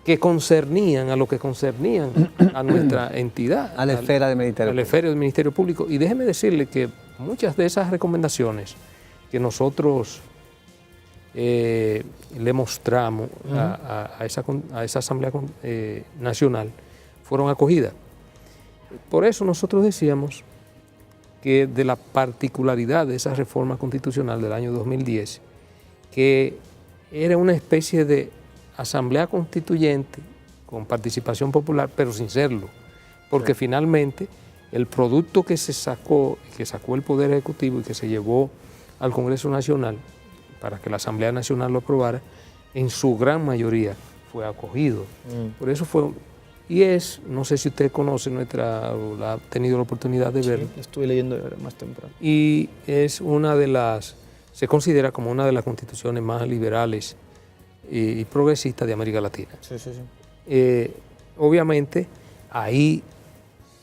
que concernían a lo que concernían a nuestra entidad, a la esfera del Ministerio Público. Y déjeme decirle que muchas de esas recomendaciones que nosotros le mostramos a esa Asamblea Nacional fueron acogidas. Por eso nosotros decíamos que de la particularidad de esa reforma constitucional del año 2010, que era una especie de asamblea constituyente con participación popular, pero sin serlo, porque finalmente el producto que sacó el Poder Ejecutivo y que se llevó al Congreso Nacional para que la Asamblea Nacional lo aprobara, en su gran mayoría fue acogido. Por eso fue, y es, no sé si usted conoce o ha tenido la oportunidad de verlo. Sí, estuve leyendo más temprano. Y es se considera como una de las constituciones más liberales y progresistas de América Latina. Sí. Obviamente, ahí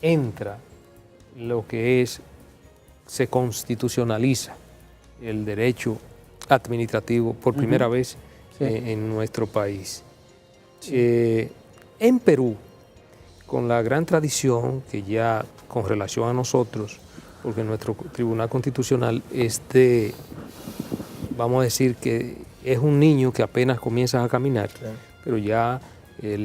entra lo que se constitucionaliza el derecho administrativo por primera vez en nuestro país. En Perú, con la gran tradición que ya con relación a nosotros, porque nuestro Tribunal Constitucional vamos a decir que es un niño que apenas comienza a caminar, pero ya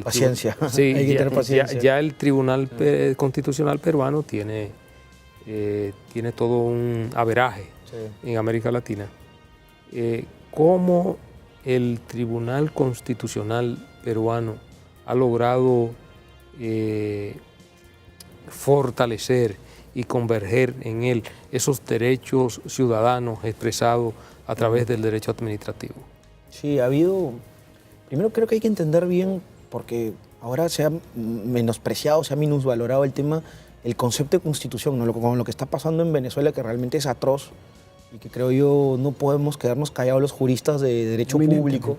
paciencia. Sí, hay que tener paciencia. Ya el Tribunal Constitucional peruano tiene todo un averaje en América Latina. ¿Cómo el Tribunal Constitucional peruano ha logrado fortalecer y converger en él esos derechos ciudadanos expresados a través del derecho administrativo? Sí, primero creo que hay que entender bien, porque ahora se ha menospreciado, se ha minusvalorado el concepto de constitución, ¿no? Con lo que está pasando en Venezuela, que realmente es atroz, y que creo yo no podemos quedarnos callados los juristas de derecho público.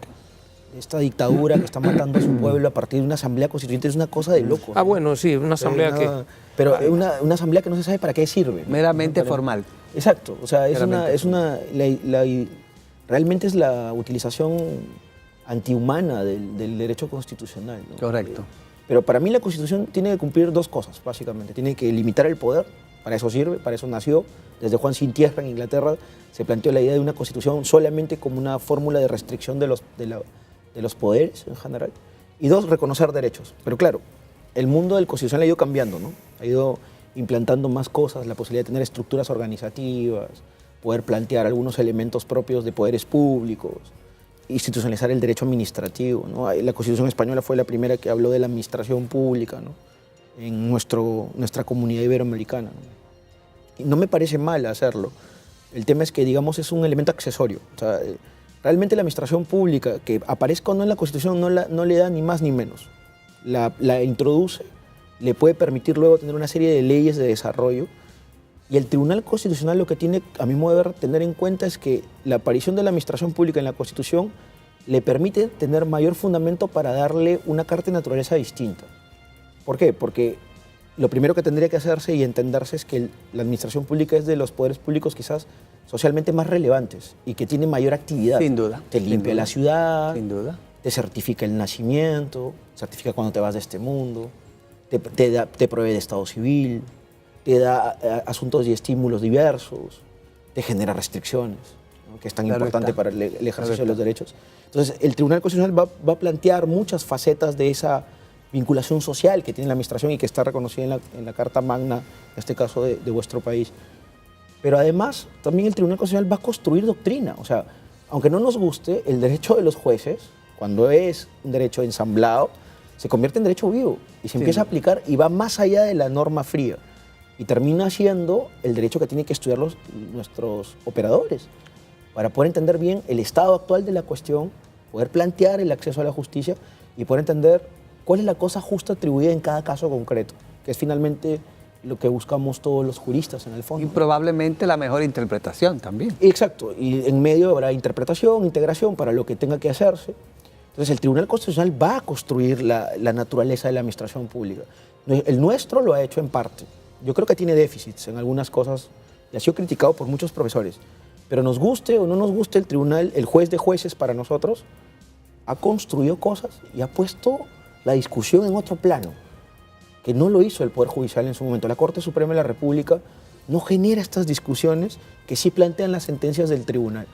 Esta dictadura que está matando a su pueblo a partir de una asamblea constituyente es una cosa de locos. Bueno, sí, una asamblea Pero es una asamblea que no se sabe para qué sirve, ¿no? Meramente formal. Exacto, o sea, realmente es la utilización antihumana del derecho constitucional, ¿no? Correcto. Pero para mí la Constitución tiene que cumplir dos cosas, básicamente. Tiene que limitar el poder, para eso sirve, para eso nació. Desde Juan Sin Tierra en Inglaterra se planteó la idea de una Constitución solamente como una fórmula de restricción de los poderes en general. Y dos, reconocer derechos. Pero claro, el mundo del constitucional ha ido cambiando, ¿no? Ha ido implantando más cosas, la posibilidad de tener estructuras organizativas, poder plantear algunos elementos propios de poderes públicos, institucionalizar el derecho administrativo, ¿no? La Constitución española fue la primera que habló de la administración pública, ¿no? En nuestra comunidad iberoamericana, ¿no? Y no me parece mal hacerlo. El tema es que, digamos, es un elemento accesorio. O sea, realmente la administración pública, que aparezca o no en la Constitución, no le da ni más ni menos. La introduce, le puede permitir luego tener una serie de leyes de desarrollo. Y el Tribunal Constitucional lo que tiene, a mi modo de ver, tener en cuenta es que la aparición de la administración pública en la Constitución le permite tener mayor fundamento para darle una carta de naturaleza distinta. ¿Por qué? Porque lo primero que tendría que hacerse y entenderse es que la administración pública es de los poderes públicos quizás socialmente más relevantes y que tiene mayor actividad. Sin duda. Te limpia la ciudad, Sin duda. te certifica el nacimiento, certifica cuando te vas de este mundo, te provee de estado civil, te da asuntos y estímulos diversos, te genera restricciones, ¿no? Que es tan importante para el ejercicio de los derechos. Entonces, el Tribunal Constitucional va a plantear muchas facetas de esa vinculación social que tiene la administración y que está reconocida en la Carta Magna, en este caso de vuestro país. Pero además, también el Tribunal Constitucional va a construir doctrina. O sea, aunque no nos guste, el derecho de los jueces, cuando es un derecho ensamblado, se convierte en derecho vivo y se empieza a aplicar y va más allá de la norma fría. Y termina siendo el derecho que tienen que estudiar nuestros operadores para poder entender bien el estado actual de la cuestión, poder plantear el acceso a la justicia y poder entender cuál es la cosa justa atribuida en cada caso concreto, que es finalmente lo que buscamos todos los juristas en el fondo. Y probablemente la mejor interpretación también. Exacto, y en medio habrá interpretación, integración para lo que tenga que hacerse. Entonces el Tribunal Constitucional va a construir la naturaleza de la administración pública. El nuestro lo ha hecho en parte. Yo creo que tiene déficits en algunas cosas y ha sido criticado por muchos profesores. Pero nos guste o no nos guste el tribunal, el juez de jueces para nosotros ha construido cosas y ha puesto la discusión en otro plano, que no lo hizo el Poder Judicial en su momento. La Corte Suprema de la República no genera estas discusiones que sí plantean las sentencias del tribunal.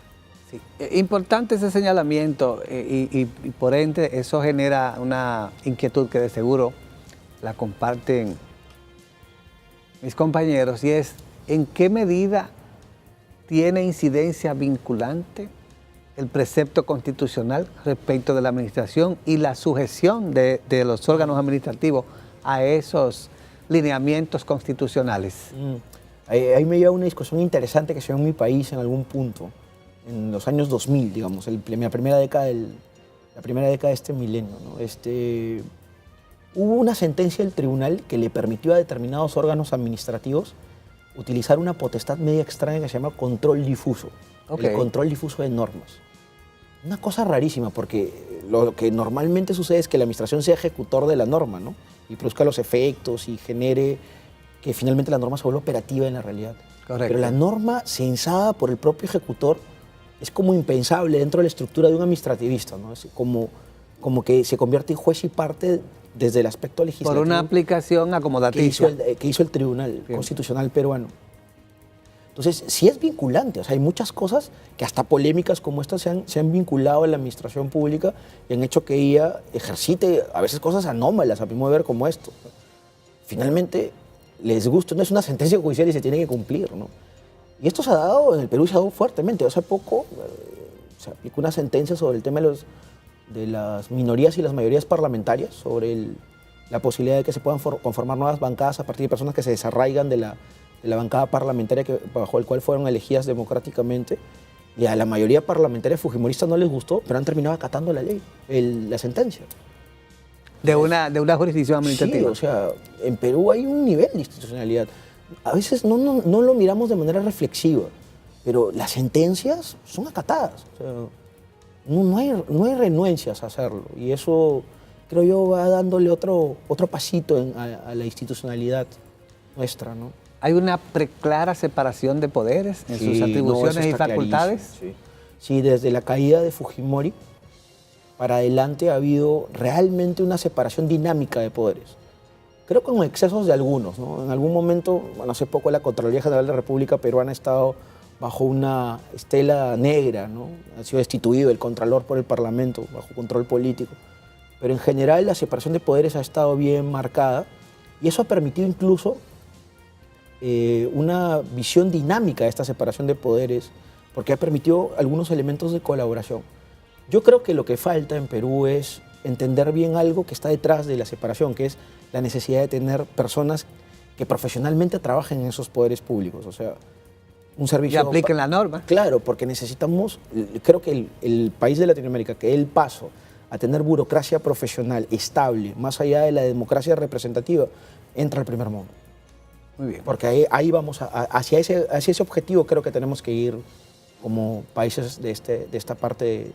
Sí. Importante ese señalamiento y por ende eso genera una inquietud que de seguro la comparten mis compañeros, y es ¿en qué medida tiene incidencia vinculante el precepto constitucional respecto de la administración y la sujeción de los órganos administrativos a esos lineamientos constitucionales? Ahí me lleva una discusión interesante que se dio en mi país en algún punto, en los años 2000, digamos, la primera década de este milenio, ¿no? Hubo una sentencia del tribunal que le permitió a determinados órganos administrativos utilizar una potestad media extraña que se llama control difuso, el control difuso de normas. Una cosa rarísima, porque lo que normalmente sucede es que la administración sea ejecutor de la norma, ¿no? Y produzca los efectos y genere que finalmente la norma se vuelva operativa en la realidad. Correcto. Pero la norma censada por el propio ejecutor es como impensable dentro de la estructura de un administrativista, ¿no? Es como que se convierte en juez y parte desde el aspecto legislativo. Por una aplicación acomodaticia. Que hizo el Tribunal Constitucional peruano. Entonces, sí es vinculante. O sea, hay muchas cosas que hasta polémicas como estas se han vinculado a la administración pública y han hecho que ella ejercite a veces cosas anómalas, a mi modo de ver, como esto. Finalmente, les gusta, no es una sentencia judicial y se tiene que cumplir, ¿no? Y esto se ha dado, en el Perú se ha dado fuertemente. Hace poco se aplicó una sentencia sobre el tema de las minorías y las mayorías parlamentarias, sobre la posibilidad de que se puedan conformar nuevas bancadas a partir de personas que se desarraigan de la bancada parlamentaria bajo el cual fueron elegidas democráticamente. Y a la mayoría parlamentaria fujimorista no les gustó, pero han terminado acatando la ley, la sentencia. De una jurisdicción administrativa. Sí, o sea, en Perú hay un nivel de institucionalidad. A veces no lo miramos de manera reflexiva, pero las sentencias son acatadas. O sea, no hay renuencias a hacerlo. Y eso, creo yo, va dándole otro pasito a la institucionalidad nuestra, ¿no? ¿Hay una preclara separación de poderes en sus atribuciones y facultades? Sí, desde la caída de Fujimori para adelante ha habido realmente una separación dinámica de poderes. Creo que con excesos de algunos, ¿no? En algún momento, bueno, hace poco la Contraloría General de la República Peruana ha estado bajo una estela negra, ¿no? Ha sido destituido el Contralor por el Parlamento, bajo control político. Pero en general la separación de poderes ha estado bien marcada y eso ha permitido incluso una visión dinámica de esta separación de poderes, porque ha permitido algunos elementos de colaboración. Yo creo que lo que falta en Perú es entender bien algo que está detrás de la separación, que es la necesidad de tener personas que profesionalmente trabajen en esos poderes públicos. O sea, un servicio... Y apliquen la norma. Claro, porque necesitamos, creo que el país de Latinoamérica, que dé el paso a tener burocracia profesional estable, más allá de la democracia representativa, entra al primer mundo. Muy bien. Porque ahí vamos, hacia ese objetivo creo que tenemos que ir como países de esta parte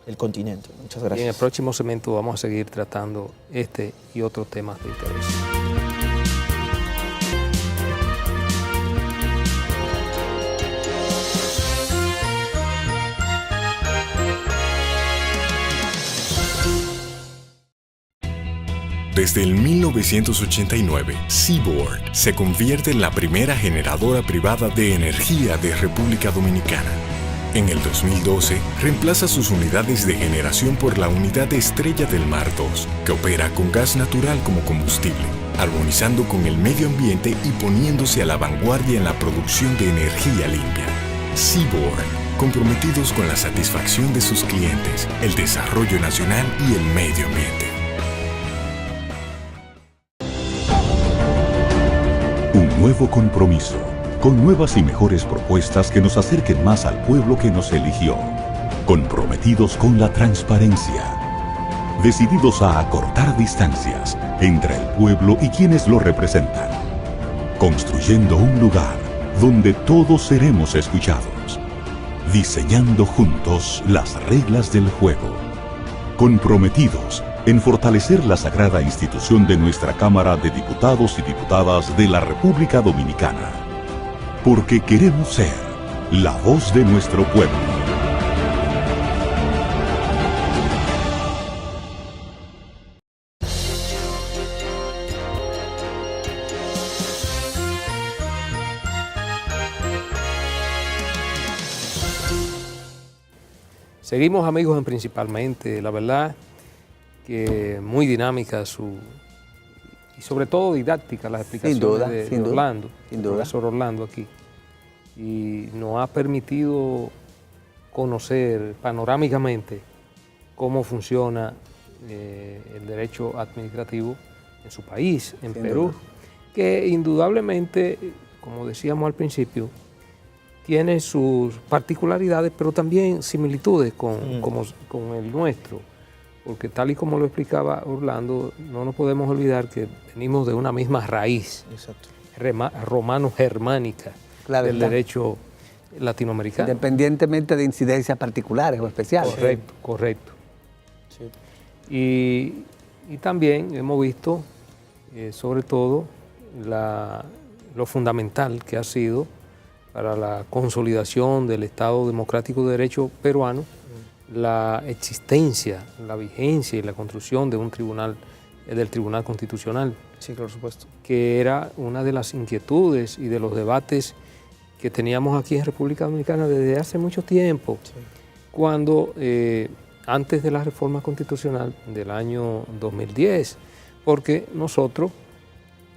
del continente. Muchas gracias. Y en el próximo segmento vamos a seguir tratando este y otros temas de interés. Desde el 1989, Seaboard se convierte en la primera generadora privada de energía de República Dominicana. En el 2012, reemplaza sus unidades de generación por la unidad Estrella del Mar 2, que opera con gas natural como combustible, armonizando con el medio ambiente y poniéndose a la vanguardia en la producción de energía limpia. Seaboard, comprometidos con la satisfacción de sus clientes, el desarrollo nacional y el medio ambiente. Un nuevo compromiso, con nuevas y mejores propuestas que nos acerquen más al pueblo que nos eligió. Comprometidos con la transparencia. Decididos a acortar distancias entre el pueblo y quienes lo representan. Construyendo un lugar donde todos seremos escuchados. Diseñando juntos las reglas del juego. Comprometidos en fortalecer la sagrada institución de nuestra Cámara de Diputados y Diputadas de la República Dominicana. Porque queremos ser la voz de nuestro pueblo. Seguimos, amigos, en Principalmente. La verdad que muy dinámica y sobre todo didáctica las explicaciones de Orlando, el profesor Orlando aquí. Y nos ha permitido conocer panorámicamente cómo funciona el derecho administrativo en su país, en Perú, que indudablemente, como decíamos al principio, tiene sus particularidades, pero también similitudes con el nuestro. Porque tal y como lo explicaba Orlando, no nos podemos olvidar que venimos de una misma raíz romano-germánica del derecho latinoamericano. Independientemente de incidencias particulares o especiales. Correcto, correcto. Sí. Y también hemos visto, sobre todo, lo fundamental que ha sido para la consolidación del Estado Democrático de Derecho peruano, la existencia, la vigencia y la construcción de un tribunal, del Tribunal Constitucional. Sí, por supuesto. Que era una de las inquietudes y de los debates que teníamos aquí en República Dominicana desde hace mucho tiempo, cuando antes de la reforma constitucional del año 2010, porque nosotros,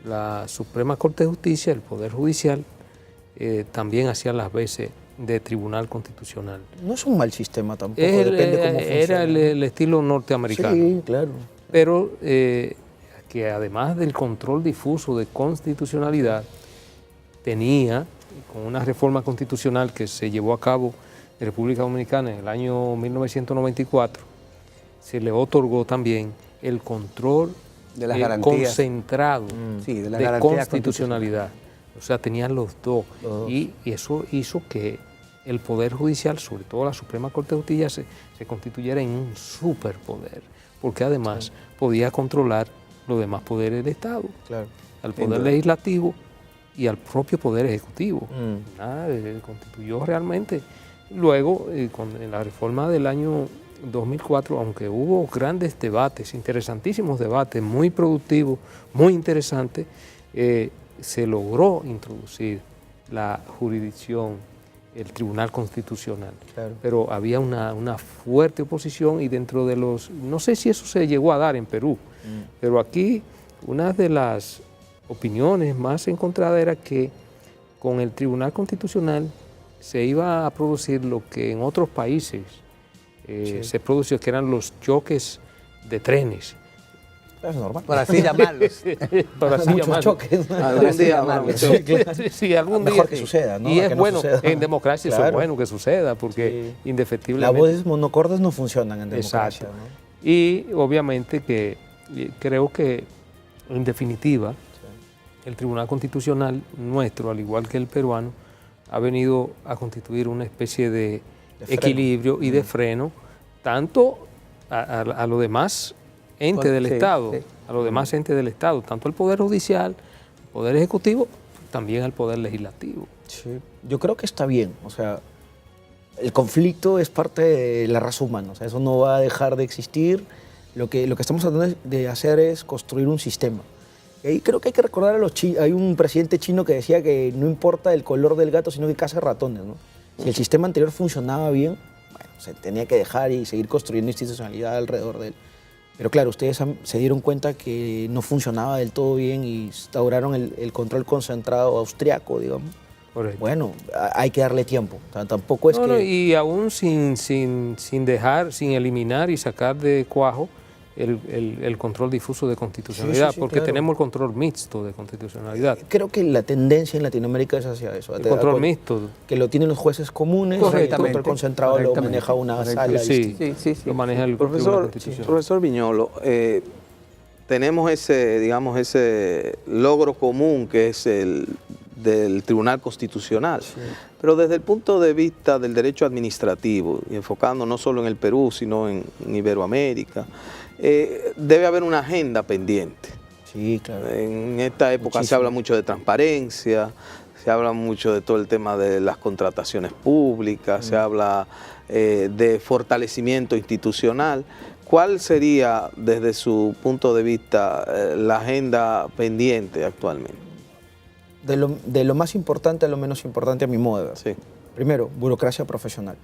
la Suprema Corte de Justicia, el Poder Judicial, también hacían las veces de Tribunal Constitucional. No es un mal sistema tampoco, depende cómo funciona. Era el estilo norteamericano. Sí, claro. Pero que además del control difuso de constitucionalidad, tenía, con una reforma constitucional que se llevó a cabo en República Dominicana en el año 1994, se le otorgó también el control de las garantías concentrado de constitucionalidad. O sea, tenían los dos. Y eso hizo que el Poder Judicial, sobre todo la Suprema Corte de Justicia, se constituyera en un superpoder, porque además podía controlar los demás poderes del Estado, al Poder Legislativo y al propio Poder Ejecutivo. Constituyó realmente. Luego, en la reforma del año 2004, aunque hubo grandes debates, interesantísimos debates, muy productivos, muy interesantes, se logró introducir la jurisdicción, el Tribunal Constitucional. Pero había una fuerte oposición y dentro de los... No sé si eso se llegó a dar en Perú, pero aquí una de las opiniones más encontradas era que con el Tribunal Constitucional se iba a producir lo que en otros países se produció, que eran los choques de trenes. Es normal. Por así llamarlos. Por así Muchos llamarlo. choques. Algún día habrá un choque. Sí, algún Mejor día. que suceda, ¿no? Y A es que no bueno, suceda. en democracia eso es Claro. bueno que suceda, porque Las indefectiblemente... voces monocordas no funcionan en democracia. Exacto. ¿no? Y obviamente que creo que, en definitiva, el Tribunal Constitucional nuestro, al igual que el peruano, ha venido a constituir una especie de freno. equilibrio y de freno, tanto a los demás entes del Sí, Estado, sí. a los demás entes del Estado, tanto al Poder Judicial, al Poder Ejecutivo, también al Poder Legislativo. Sí. Yo creo que está bien. O sea, el conflicto es parte de la raza humana. O sea, eso no va a dejar de existir. Lo que estamos tratando de hacer es construir un sistema. Y ahí creo que hay que recordar a los chinos. Hay un presidente chino que decía que no importa el color del gato, sino que caza ratones, ¿no? Si el sistema anterior funcionaba bien, bueno, se tenía que dejar y seguir construyendo institucionalidad alrededor de él. Pero claro, ustedes se dieron cuenta que no funcionaba del todo bien y instauraron el control concentrado austriaco, digamos. Correcto. Bueno, hay que darle tiempo. O sea, tampoco es No, que... no, y aún sin dejar, sin eliminar y sacar de cuajo el control difuso de constitucionalidad, Sí, sí, porque claro. tenemos el control mixto de constitucionalidad. Creo que la tendencia en Latinoamérica es hacia eso. El control mixto. Que lo tienen los jueces comunes, el Correctamente. control concentrado lo Correctamente. maneja una Correctamente. sala. Sí, distinta. lo maneja el Tribunal Profesor, Constitucional. profesor Viñolo, tenemos ese, digamos, ese logro común que es el del Tribunal Constitucional, pero desde el punto de vista del derecho administrativo, y enfocando no solo en el Perú, sino en Iberoamérica, debe haber una agenda pendiente. Sí, claro. En esta época se Muchísimo. habla mucho de transparencia, se habla mucho de todo el tema de las contrataciones públicas, se habla de fortalecimiento institucional. ¿Cuál sería, desde su punto de vista, la agenda pendiente actualmente? De lo más importante a lo menos importante a mi modo de ver. Sí. Primero, burocracia profesional.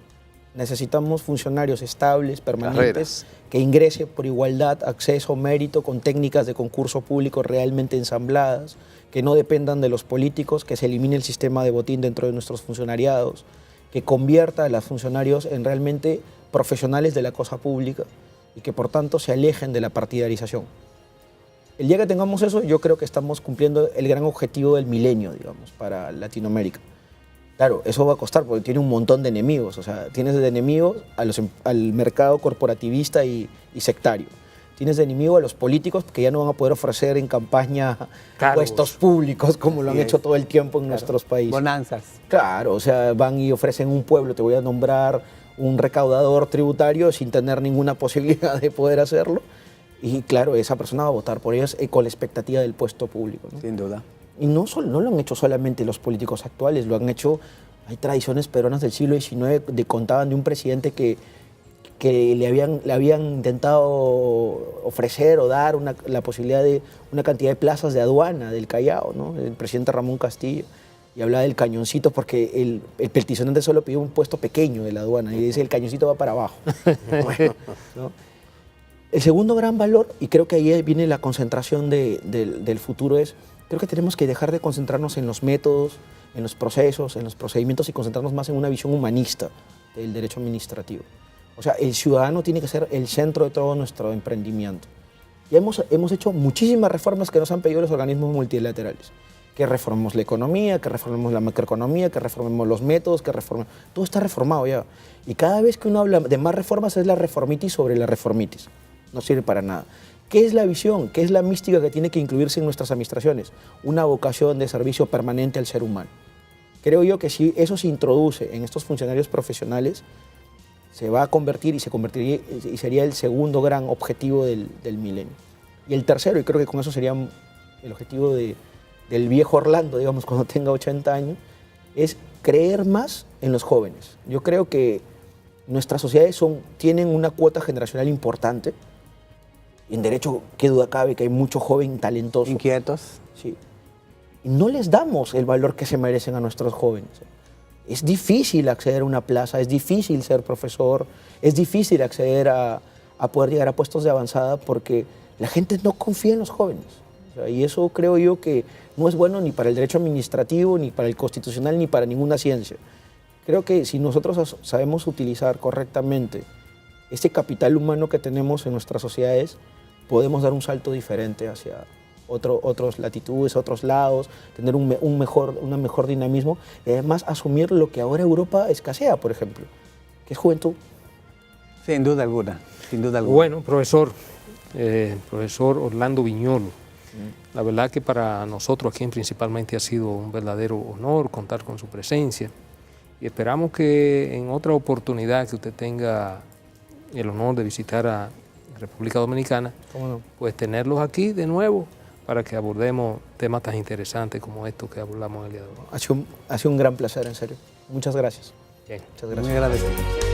Necesitamos funcionarios estables, permanentes, Carreras. que ingresen por igualdad, acceso, mérito, con técnicas de concurso público realmente ensambladas, que no dependan de los políticos, que se elimine el sistema de botín dentro de nuestros funcionariados, que convierta a los funcionarios en realmente profesionales de la cosa pública y que por tanto se alejen de la partidarización. El día que tengamos eso, yo creo que estamos cumpliendo el gran objetivo del milenio, digamos, para Latinoamérica. Claro, eso va a costar porque tiene un montón de enemigos. O sea, tienes de enemigos al mercado corporativista y sectario. Tienes de enemigo a los políticos que ya no van a poder ofrecer en campaña Cargos. puestos públicos como lo han Bien. hecho todo el tiempo en nuestros países. Bonanzas. Claro, o sea, van y ofrecen un pueblo, te voy a nombrar un recaudador tributario sin tener ninguna posibilidad de poder hacerlo. Y claro, esa persona va a votar por ellos con la expectativa del puesto público, ¿no? Sin duda. Y no lo han hecho solamente los políticos actuales, lo han hecho, hay tradiciones peruanas del siglo XIX contaban de un presidente que le habían intentado ofrecer o dar la posibilidad de una cantidad de plazas de aduana del Callao, ¿no? El presidente Ramón Castillo, y hablaba del cañoncito porque el peticionante solo pidió un puesto pequeño de la aduana y dice el cañoncito va para abajo. Bueno, ¿no? El segundo gran valor, y creo que ahí viene la concentración del futuro, es creo que tenemos que dejar de concentrarnos en los métodos, en los procesos, en los procedimientos y concentrarnos más en una visión humanista del derecho administrativo. O sea, el ciudadano tiene que ser el centro de todo nuestro emprendimiento. Y hemos hecho muchísimas reformas que nos han pedido los organismos multilaterales. Que reformemos la economía, que reformemos la macroeconomía, que reformemos los métodos, todo está reformado ya. Y cada vez que uno habla de más reformas es la reformitis sobre la reformitis. No sirve para nada. ¿Qué es la visión? ¿Qué es la mística que tiene que incluirse en nuestras administraciones? Una vocación de servicio permanente al ser humano. Creo yo que si eso se introduce en estos funcionarios profesionales, se va a convertir y sería el segundo gran objetivo del milenio. Y el tercero, y creo que con eso sería el objetivo del viejo Orlando, digamos, cuando tenga 80 años, es creer más en los jóvenes. Yo creo que nuestras sociedades tienen una cuota generacional importante. En derecho, qué duda cabe que hay mucho joven talentoso. Inquietos. Sí. Y no les damos el valor que se merecen a nuestros jóvenes. Es difícil acceder a una plaza, es difícil ser profesor, es difícil acceder a poder llegar a puestos de avanzada porque la gente no confía en los jóvenes. O sea, y eso creo yo que no es bueno ni para el derecho administrativo, ni para el constitucional, ni para ninguna ciencia. Creo que si nosotros sabemos utilizar correctamente este capital humano que tenemos en nuestras sociedades, podemos dar un salto diferente hacia otras latitudes, otros lados, tener un mejor dinamismo y además asumir lo que ahora Europa escasea, por ejemplo, que es juventud. Sin duda alguna, sin duda alguna. Bueno, profesor Orlando Viñolo, la verdad que para nosotros aquí principalmente ha sido un verdadero honor contar con su presencia y esperamos que en otra oportunidad que usted tenga el honor de visitar a República Dominicana, pues tenerlos aquí de nuevo para que abordemos temas tan interesantes como estos que hablamos el día de hoy. Ha sido un gran placer, en serio. Muchas gracias. Bien. Muchas gracias. Muy agradecido.